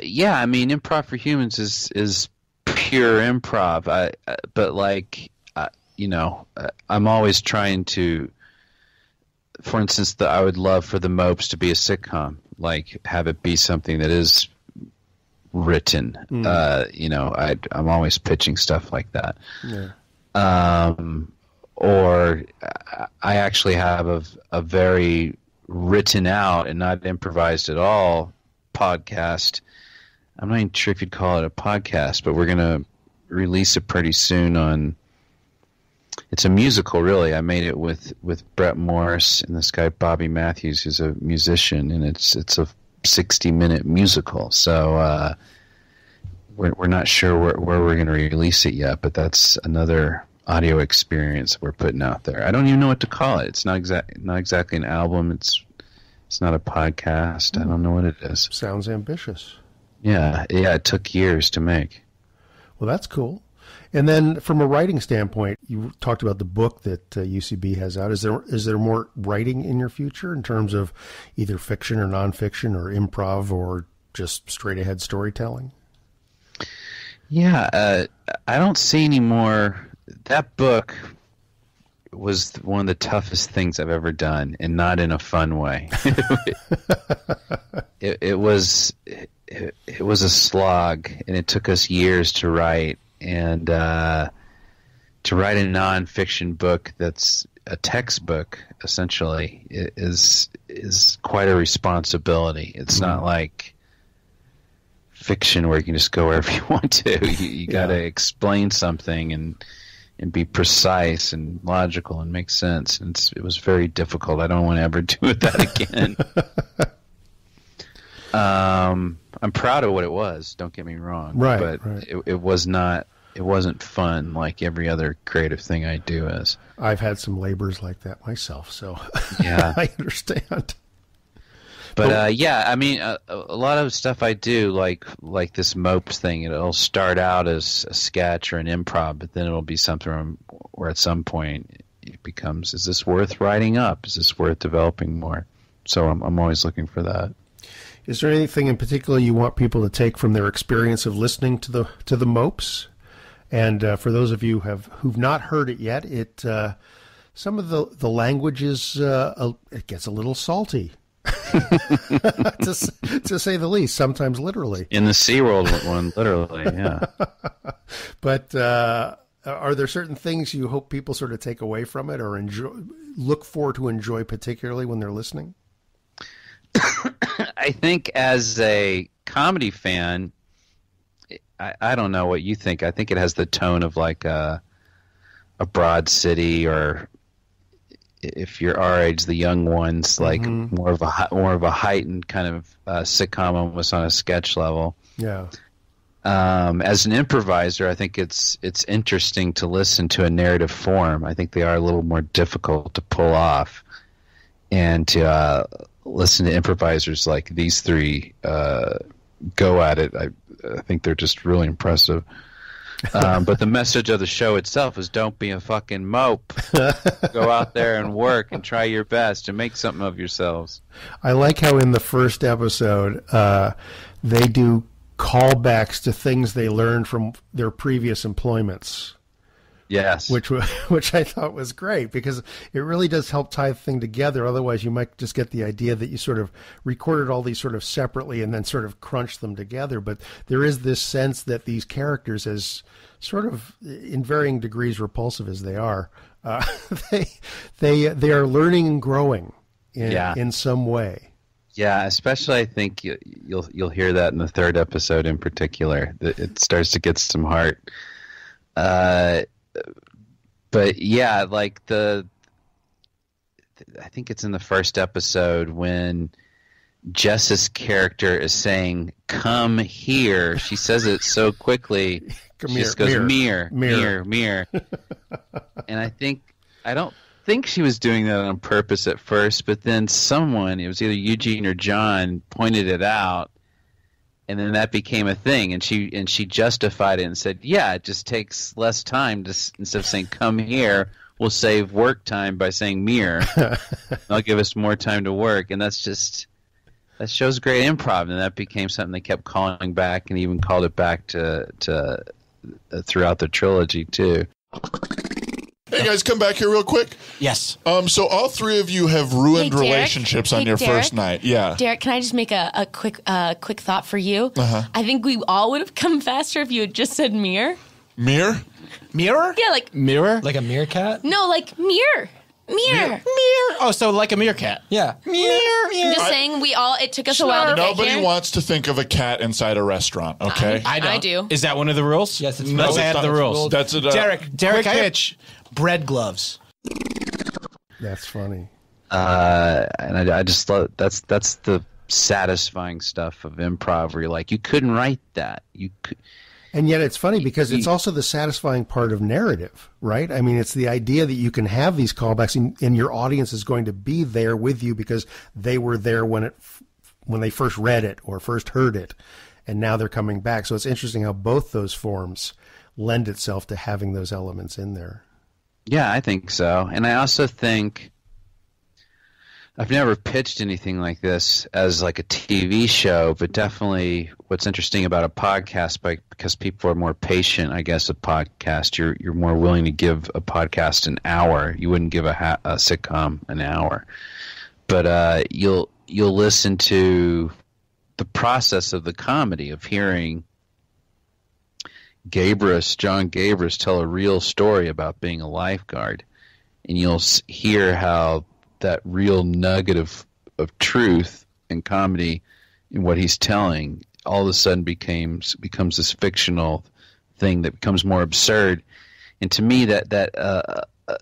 yeah. I mean, Improv for Humans is pure improv. I'm always trying to. For instance, I would love for the Mopes to be a sitcom. Like, have it be something that is written. I'm always pitching stuff like that. Yeah. Or I actually have a very written out and not improvised at all podcast. I'm not even sure if you'd call it a podcast, but we're going to release it pretty soon it's a musical, really. I made it with Brett Morris and this guy Bobby Matthews, who's a musician, and it's a 60-minute musical. So we're not sure where we're going to release it yet, but that's another audio experience we're putting out there. I don't even know what to call it. It's not exactly an album. It's not a podcast. I don't know what it is. Sounds ambitious. Yeah. It took years to make. Well, that's cool. And then from a writing standpoint, you talked about the book that UCB has out. Is there more writing in your future in terms of either fiction or nonfiction or improv or just straight ahead storytelling? Yeah. I don't see any more. That book was one of the toughest things I've ever done, and not in a fun way. It was a slog, and it took us years to write. And to write a nonfiction book that's a textbook, essentially, is quite a responsibility. It's not like fiction where you can just go wherever you want to. You got to explain something and be precise and logical and make sense. And it was very difficult. I don't want to ever do that again. I'm proud of what it was. Don't get me wrong. Right. But it was not. It wasn't fun like every other creative thing I do is. I've had some labors like that myself, so yeah, I understand. But I mean, a lot of stuff I do, like this Mopes thing, it'll start out as a sketch or an improv, but then it'll be something where at some point it becomes, is this worth writing up? Is this worth developing more? So I'm always looking for that. Is there anything in particular you want people to take from their experience of listening to the Mopes? And for those of you who've not heard it yet, some of the language is it gets a little salty. to say the least, sometimes literally. In the SeaWorld one, literally, yeah. But are there certain things you hope people sort of take away from it or look for to enjoy particularly when they're listening? I think as a comedy fan, I don't know what you think. I think it has the tone of like a Broad City, or if you're our age, the young ones, like more of a heightened kind of sitcom, almost on a sketch level. Yeah. As an improviser, I think it's interesting to listen to a narrative form. I think they are a little more difficult to pull off, and to listen to improvisers like these three go at it. I think they're just really impressive. But the message of the show itself is don't be a fucking mope. Go out there and work and try your best and make something of yourselves. I like how in the first episode they do callbacks to things they learned from their previous employments. Yes. Which I thought was great, because it really does help tie the thing together. Otherwise, you might just get the idea that you sort of recorded all these sort of separately and then sort of crunched them together. But there is this sense that these characters, as sort of in varying degrees repulsive as they are, they are learning and growing in some way. Yeah, especially I think you'll hear that in the third episode in particular. It starts to get some heart. But yeah, like I think it's in the first episode when Jess's character is saying, "Come here." She says it so quickly. She just goes, "Mirror, mirror, mirror." And I don't think she was doing that on purpose at first, but then someone, it was either Eugene or John, pointed it out. And then that became a thing, and she justified it and said, "Yeah, it just takes less time instead of saying come here, we'll save work time by saying mirror. That'll give us more time to work." And that shows great improv, and that became something they kept calling back, and even called it back to throughout the trilogy too. Hey guys, come back here real quick. Yes. So all three of you have ruined relationships on your first night. Yeah. Derek, can I just make a quick thought for you? I think we all would have come faster if you had just said mirror. Mirror? Mirror? Yeah, like mirror? Like a meerkat? No, like mirror. Mirror. Oh, so like a meerkat. Yeah. Mirror. I'm just saying it took us a while to get here. Nobody wants to think of a cat inside a restaurant, okay? I do. Is that one of the rules? Yes, it's Let's add the rules. That's it. Derek, quick pitch. Bread gloves. That's funny. And I just love that's the satisfying stuff of improv, where you're like, you couldn't write that. And yet it's funny because it's also the satisfying part of narrative, right? I mean, it's the idea that you can have these callbacks and your audience is going to be there with you because they were there when they first read it or first heard it, and now they're coming back. So it's interesting how both those forms lend itself to having those elements in there. Yeah, I think so. And I also think I've never pitched anything like this as like a TV show, but definitely what's interesting about a podcast, because people are more patient, I guess, a podcast, you're more willing to give a podcast an hour. You wouldn't give a sitcom an hour. But you'll listen to the process of the comedy, of hearing John Gabris tell a real story about being a lifeguard, and you'll hear how that real nugget of truth and comedy in what he's telling all of a sudden becomes this fictional thing that becomes more absurd. And to me, that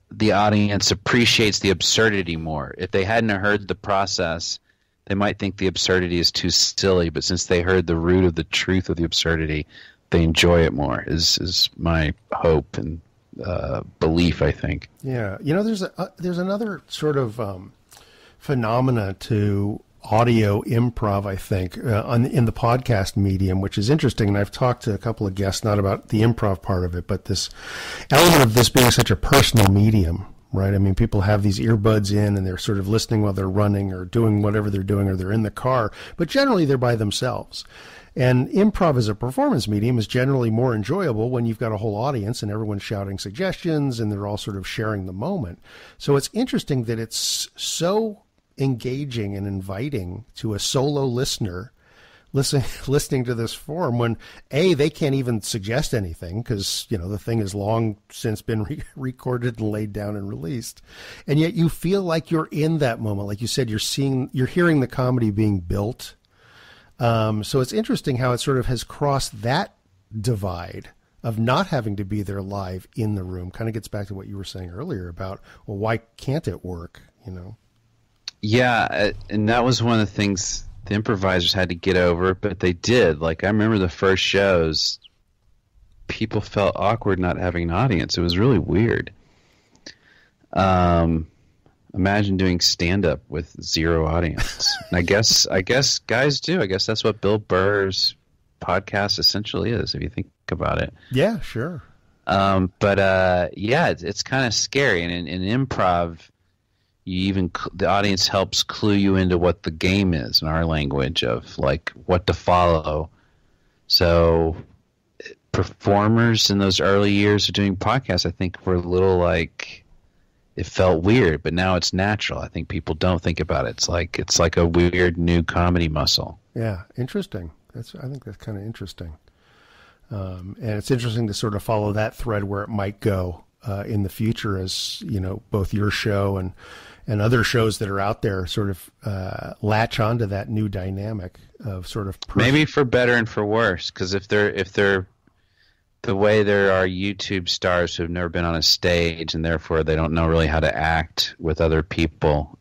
the audience appreciates the absurdity more. If they hadn't heard the process, they might think the absurdity is too silly, but since they heard the root of the truth of the absurdity, they enjoy it more, is my hope and belief, I think. Yeah. There's another sort of phenomena to audio improv, I think, in the podcast medium, which is interesting. And I've talked to a couple of guests, not about the improv part of it, but this element of this being such a personal medium, right? I mean, people have these earbuds in and they're sort of listening while they're running or doing whatever they're doing, or they're in the car, but generally they're by themselves. And improv as a performance medium is generally more enjoyable when you've got a whole audience and everyone's shouting suggestions and they're all sort of sharing the moment. So it's interesting that it's so engaging and inviting to a solo listener listening to this forum when they can't even suggest anything because the thing has long since been recorded and laid down and released, and yet you feel like you're in that moment. Like you said, you're hearing the comedy being built. So it's interesting how it sort of has crossed that divide of not having to be there live in the room. Kind of gets back to what you were saying earlier about, well, why can't it work? Yeah, and that was one of the things the improvisers had to get over, but they did. Like, I remember the first shows, people felt awkward not having an audience. It was really weird. Imagine doing stand-up with zero audience. And I guess guys do. I guess that's what Bill Burr's podcast essentially is, if you think about it. Yeah, sure. It's kind of scary. And in improv, the audience helps clue you into what the game is in our language of like what to follow. So performers in those early years of doing podcasts, I think, were a little like, it felt weird, but now it's natural. I think people don't think about it. It's like a weird new comedy muscle. Yeah, interesting. I think that's kind of interesting. And it's interesting to sort of follow that thread where it might go in the future as, both your show and other shows that are out there sort of latch onto that new dynamic of sort of maybe for better and for worse, because if they're the way there are YouTube stars who have never been on a stage and therefore they don't know really how to act with other people,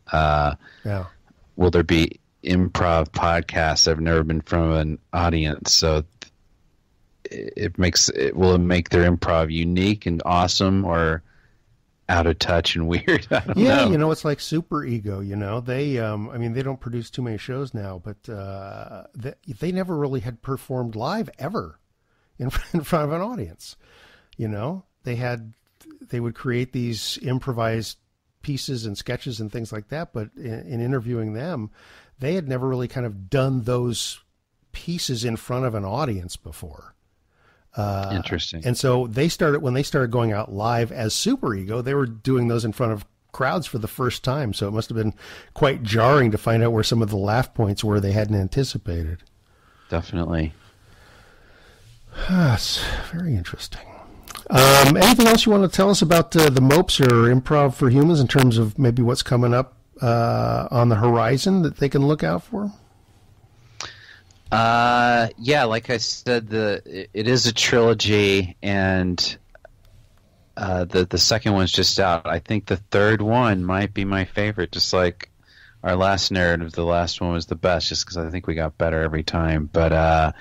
will there be improv podcasts that have never been from an audience? So will it make their improv unique and awesome or out of touch and weird? I don't know. It's like Super Ego. They they don't produce too many shows now, but they never really had performed live ever in front of an audience. They would create these improvised pieces and sketches and things like that, but in interviewing them, they had never really kind of done those pieces in front of an audience before. Interesting. And so when they started going out live as Super Ego, they were doing those in front of crowds for the first time. So it must have been quite jarring to find out where some of the laugh points were they hadn't anticipated. Definitely. That's very interesting. Anything else you want to tell us about the Mopes or Improv for Humans in terms of maybe what's coming up on the horizon that they can look out for? Like I said, it is a trilogy, and the second one's just out. I think the third one might be my favorite, just like our last narrative. The last one was the best, just because I think we got better every time. But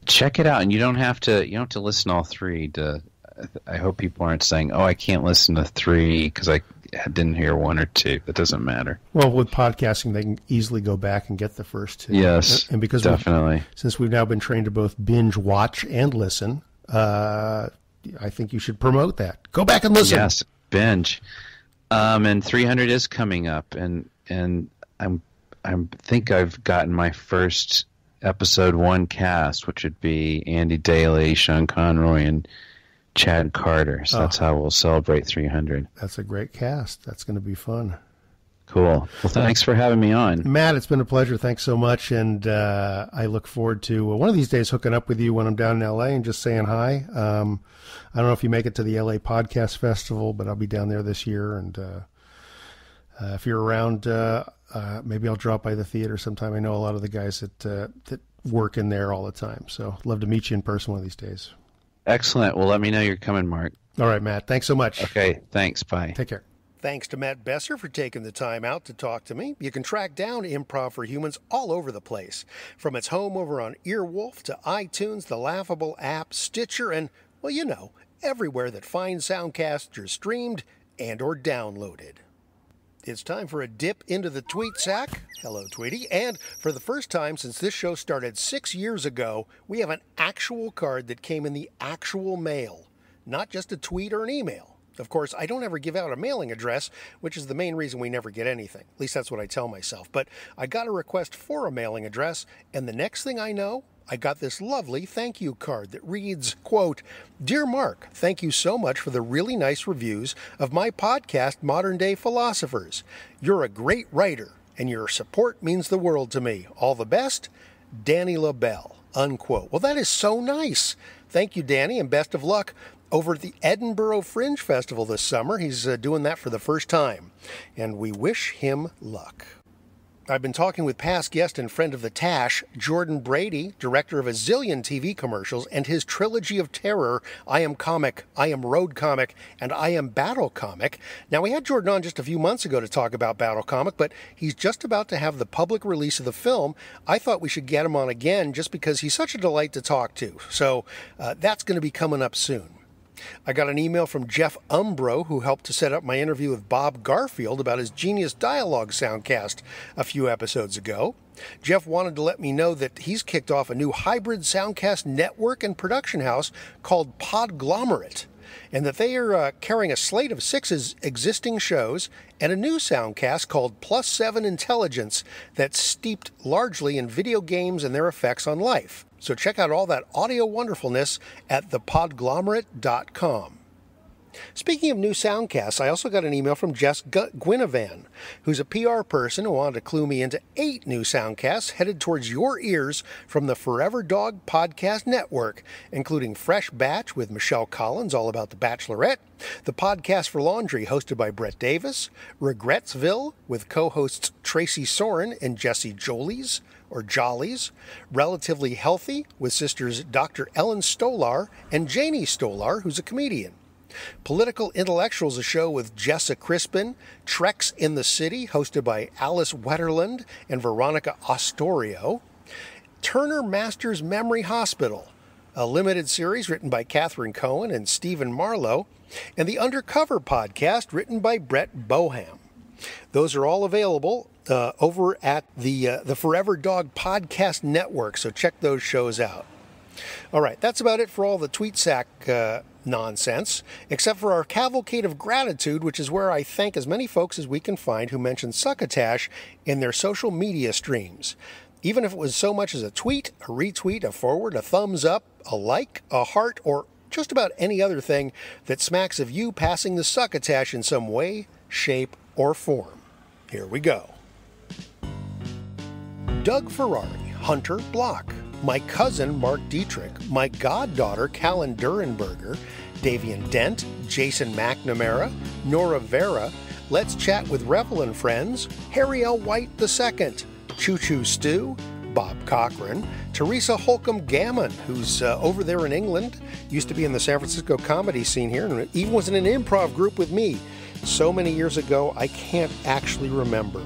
check it out, and you don't have to listen to all three. I hope people aren't saying, "Oh, I can't listen to three because I didn't hear one or two." That doesn't matter. Well, with podcasting, they can easily go back and get the first two. Yes, and because definitely, since we've now been trained to both binge, watch, and listen, I think you should promote that. Go back and listen. Yes, binge. And 300 is coming up, and I think I've gotten my first episode 1 cast, which would be Andy Daly, Sean Conroy, and Chad Carter. So that's how we'll celebrate 300. That's a great cast. That's going to be fun. Cool. Well, thanks for having me on. Matt, it's been a pleasure. Thanks so much. And I look forward to one of these days hooking up with you when I'm down in L.A. and just saying hi. I don't know if you make it to the L.A. Podcast Festival, but I'll be down there this year. And if you're around, maybe I'll drop by the theater sometime. I know a lot of the guys that work in there all the time. So I'd love to meet you in person one of these days. Excellent. Well, let me know you're coming, Mark. All right, Matt. Thanks so much. Okay. Thanks. Bye. Take care. Thanks to Matt Besser for taking the time out to talk to me. You can track down Improv for Humans all over the place, from its home over on Earwolf to iTunes, the Laughable app, Stitcher, and, well, everywhere that fine soundcasts are streamed and or downloaded. It's time for a dip into the tweet sack. Hello, Tweety. And for the first time since this show started 6 years ago, we have an actual card that came in the actual mail, not just a tweet or an email. Of course, I don't ever give out a mailing address, which is the main reason we never get anything. At least that's what I tell myself. But I got a request for a mailing address, and the next thing I know, I got this lovely thank you card that reads, quote, Dear Mark, thank you so much for the really nice reviews of my podcast, Modern Day Philosophers. You're a great writer, and your support means the world to me. All the best, Danny LaBelle, unquote. Well, that is so nice. Thank you, Danny, and best of luck over at the Edinburgh Fringe Festival this summer. He's doing that for the first time, and we wish him luck. I've been talking with past guest and friend of the Tash, Jordan Brady, director of a zillion TV commercials, and his trilogy of terror, I Am Comic, I Am Road Comic, and I Am Battle Comic. Now, we had Jordan on just a few months ago to talk about Battle Comic, but he's just about to have the public release of the film. I thought we should get him on again just because he's such a delight to talk to. So that's going to be coming up soon. I got an email from Jeff Umbro, who helped to set up my interview with Bob Garfield about his Genius Dialogue Soundcast a few episodes ago. Jeff wanted to let me know that he's kicked off a new hybrid soundcast network and production house called Podglomerate, and that they are carrying a slate of 6 existing shows and a new soundcast called Plus 7 Intelligence that's steeped largely in video games and their effects on life. So check out all that audio wonderfulness at thepodglomerate.com. Speaking of new soundcasts, I also got an email from Jess Guinevere, who's a PR person who wanted to clue me into 8 new soundcasts headed towards your ears from the Forever Dog Podcast Network, including Fresh Batch with Michelle Collins, all about The Bachelorette, the Podcast for Laundry, hosted by Brett Davis, Regretsville, with co-hosts Tracy Soren and Jesse Jollies, Relatively Healthy, with sisters Dr. Ellen Stolar and Janie Stolar, who's a comedian. Political Intellectuals, a show with Jessa Crispin, Treks in the City, hosted by Alice Wetterland and Veronica Astorio, Turner Masters Memory Hospital, a limited series written by Catherine Cohen and Stephen Marlowe, and the Undercover podcast written by Brett Boham. Those are all available over at the Forever Dog Podcast Network, so check those shows out. All right, that's about it for all the tweet sack nonsense, except for our cavalcade of gratitude, which is where I thank as many folks as we can find who mention Succotash in their social media streams. Even if it was so much as a tweet, a retweet, a forward, a thumbs up, a like, a heart, or just about any other thing that smacks of you passing the Succotash in some way, shape, or form. Here we go. Doug Ferrari, Hunter Block, my cousin Mark Dietrich, my goddaughter Callan Durenberger, Davian Dent, Jason McNamara, Nora Vera, Let's Chat with Revel and Friends, Harry L. White II, Choo Choo Stew, Bob Cochran, Teresa Holcomb Gammon, who's over there in England, used to be in the San Francisco comedy scene here, and even was in an improv group with me so many years ago I can't actually remember.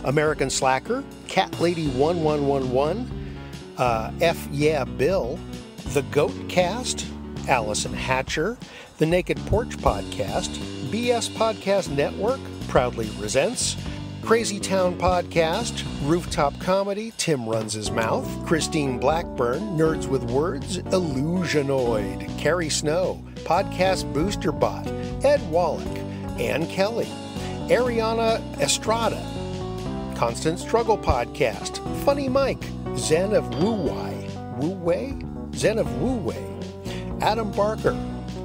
American Slacker, Cat Lady 1111, F Yeah Bill, The Goat Cast, Allison Hatcher, The Naked Porch Podcast, BS Podcast Network, Proudly Resents, Crazy Town Podcast, Rooftop Comedy, Tim Runs His Mouth, Christine Blackburn, Nerds with Words, Illusionoid, Carrie Snow, Podcast Booster Bot, Ed Wallach, Ann Kelly, Ariana Estrada, Constant Struggle Podcast, Funny Mike, Zen of Zen of Wu-Wei, Adam Barker,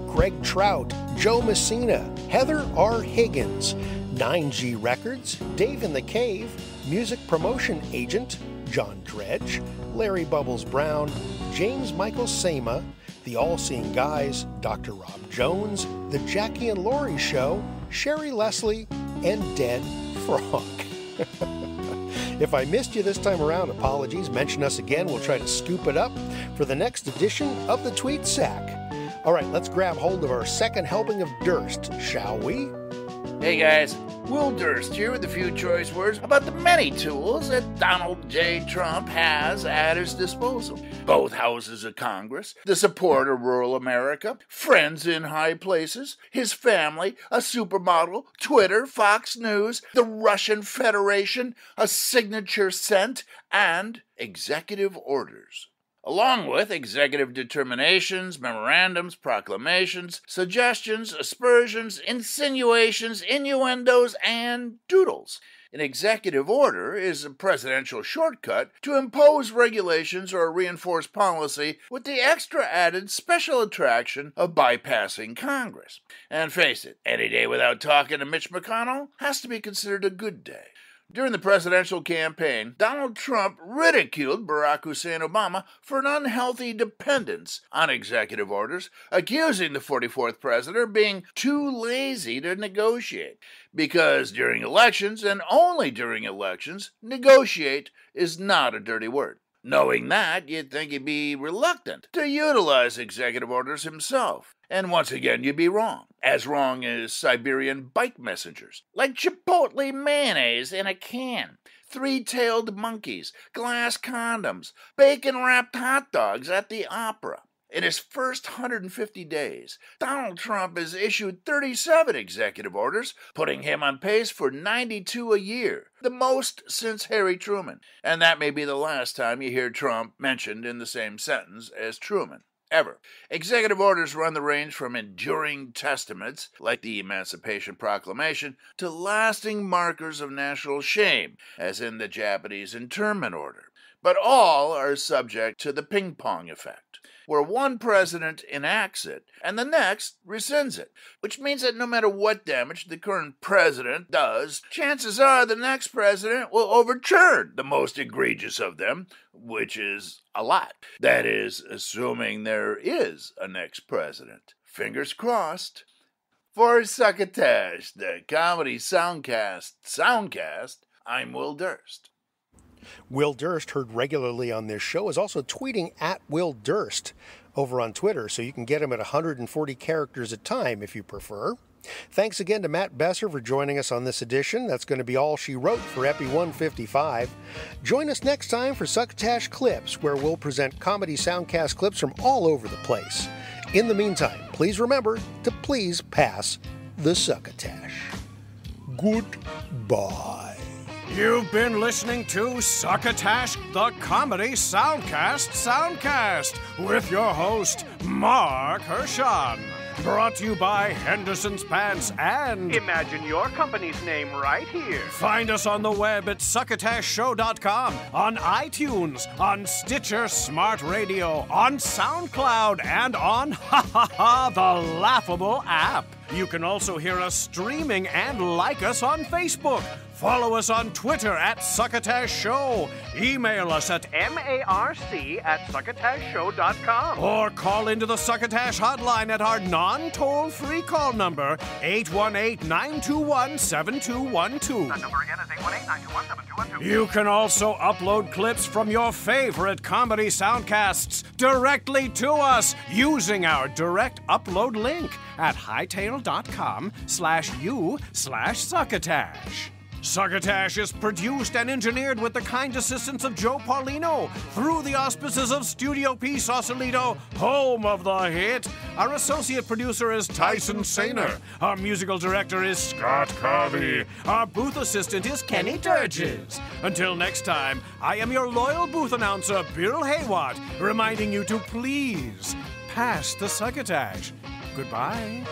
Greg Trout, Joe Messina, Heather R. Higgins, 9G Records, Dave in the Cave, Music Promotion Agent, John Dredge, Larry Bubbles Brown, James Michael Sama, The All-Seeing Guys, Dr. Rob Jones, The Jackie and Laurie Show, Sherry Leslie, and Dead Frog. If I missed you this time around, apologies. Mention us again. We'll try to scoop it up for the next edition of the Tweet Sack. All right, let's grab hold of our second helping of Durst, shall we? Hey guys, Will Durst here with a few choice words about the many tools that Donald J. Trump has at his disposal. Both houses of Congress, the support of rural America, friends in high places, his family, a supermodel, Twitter, Fox News, the Russian Federation, a signature sent, and executive orders. Along with executive determinations, memorandums, proclamations, suggestions, aspersions, insinuations, innuendos, and doodles. An executive order is a presidential shortcut to impose regulations or reinforce policy with the extra added special attraction of bypassing Congress. And face it, any day without talking to Mitch McConnell has to be considered a good day. During the presidential campaign, Donald Trump ridiculed Barack Hussein Obama for an unhealthy dependence on executive orders, accusing the 44th president of being too lazy to negotiate. Because during elections, and only during elections, negotiate is not a dirty word. Knowing that, you'd think he'd be reluctant to utilize executive orders himself. And once again, you'd be wrong. As wrong as Siberian bike messengers. Like Chipotle mayonnaise in a can. Three-tailed monkeys, glass condoms, bacon-wrapped hot dogs at the opera. In his first 150 days, Donald Trump has issued 37 executive orders, putting him on pace for 92 a year, the most since Harry Truman. And that may be the last time you hear Trump mentioned in the same sentence as Truman. Ever. Executive orders run the range from enduring testaments, like the Emancipation Proclamation, to lasting markers of national shame, as in the Japanese internment order. But all are subject to the ping-pong effect, where one president enacts it and the next rescinds it, which means that no matter what damage the current president does, chances are the next president will overturn the most egregious of them, which is a lot. That is, assuming there is a next president. Fingers crossed. For Succotash, the Comedy Soundcast Soundcast, I'm Will Durst. Will Durst, heard regularly on this show, is also tweeting at Will Durst over on Twitter, so you can get him at 140 characters a time if you prefer. Thanks again to Matt Besser for joining us on this edition. That's going to be all she wrote for Epi155. Join us next time for Succotash Clips, where we'll present Comedy Soundcast clips from all over the place. In the meantime, please remember to please pass the Succotash. Goodbye. You've been listening to Succotash, the Comedy Soundcast Soundcast, with your host, Marc Hershon. Brought to you by Henderson's Pants and... Imagine your company's name right here. Find us on the web at succotashshow.com, on iTunes, on Stitcher Smart Radio, on SoundCloud, and on the Laughable app. You can also hear us streaming and like us on Facebook. Follow us on Twitter at Succotash Show. Email us at marc@succotashshow.com. Or call into the Succotash hotline at our non-toll-free call number, 818-921-7212. That number again is 818-921-7212. You can also upload clips from your favorite comedy soundcasts directly to us using our direct upload link at hightail.com/u/Succotash. Succotash is produced and engineered with the kind assistance of Joe Paulino through the auspices of Studio P Sausalito, home of the hit. Our associate producer is Tyson Sainer. Our musical director is Scott Carvey. Our booth assistant is Kenny Durges. Until next time, I am your loyal booth announcer, Bill Haywatt, reminding you to please pass the Succotash. Goodbye.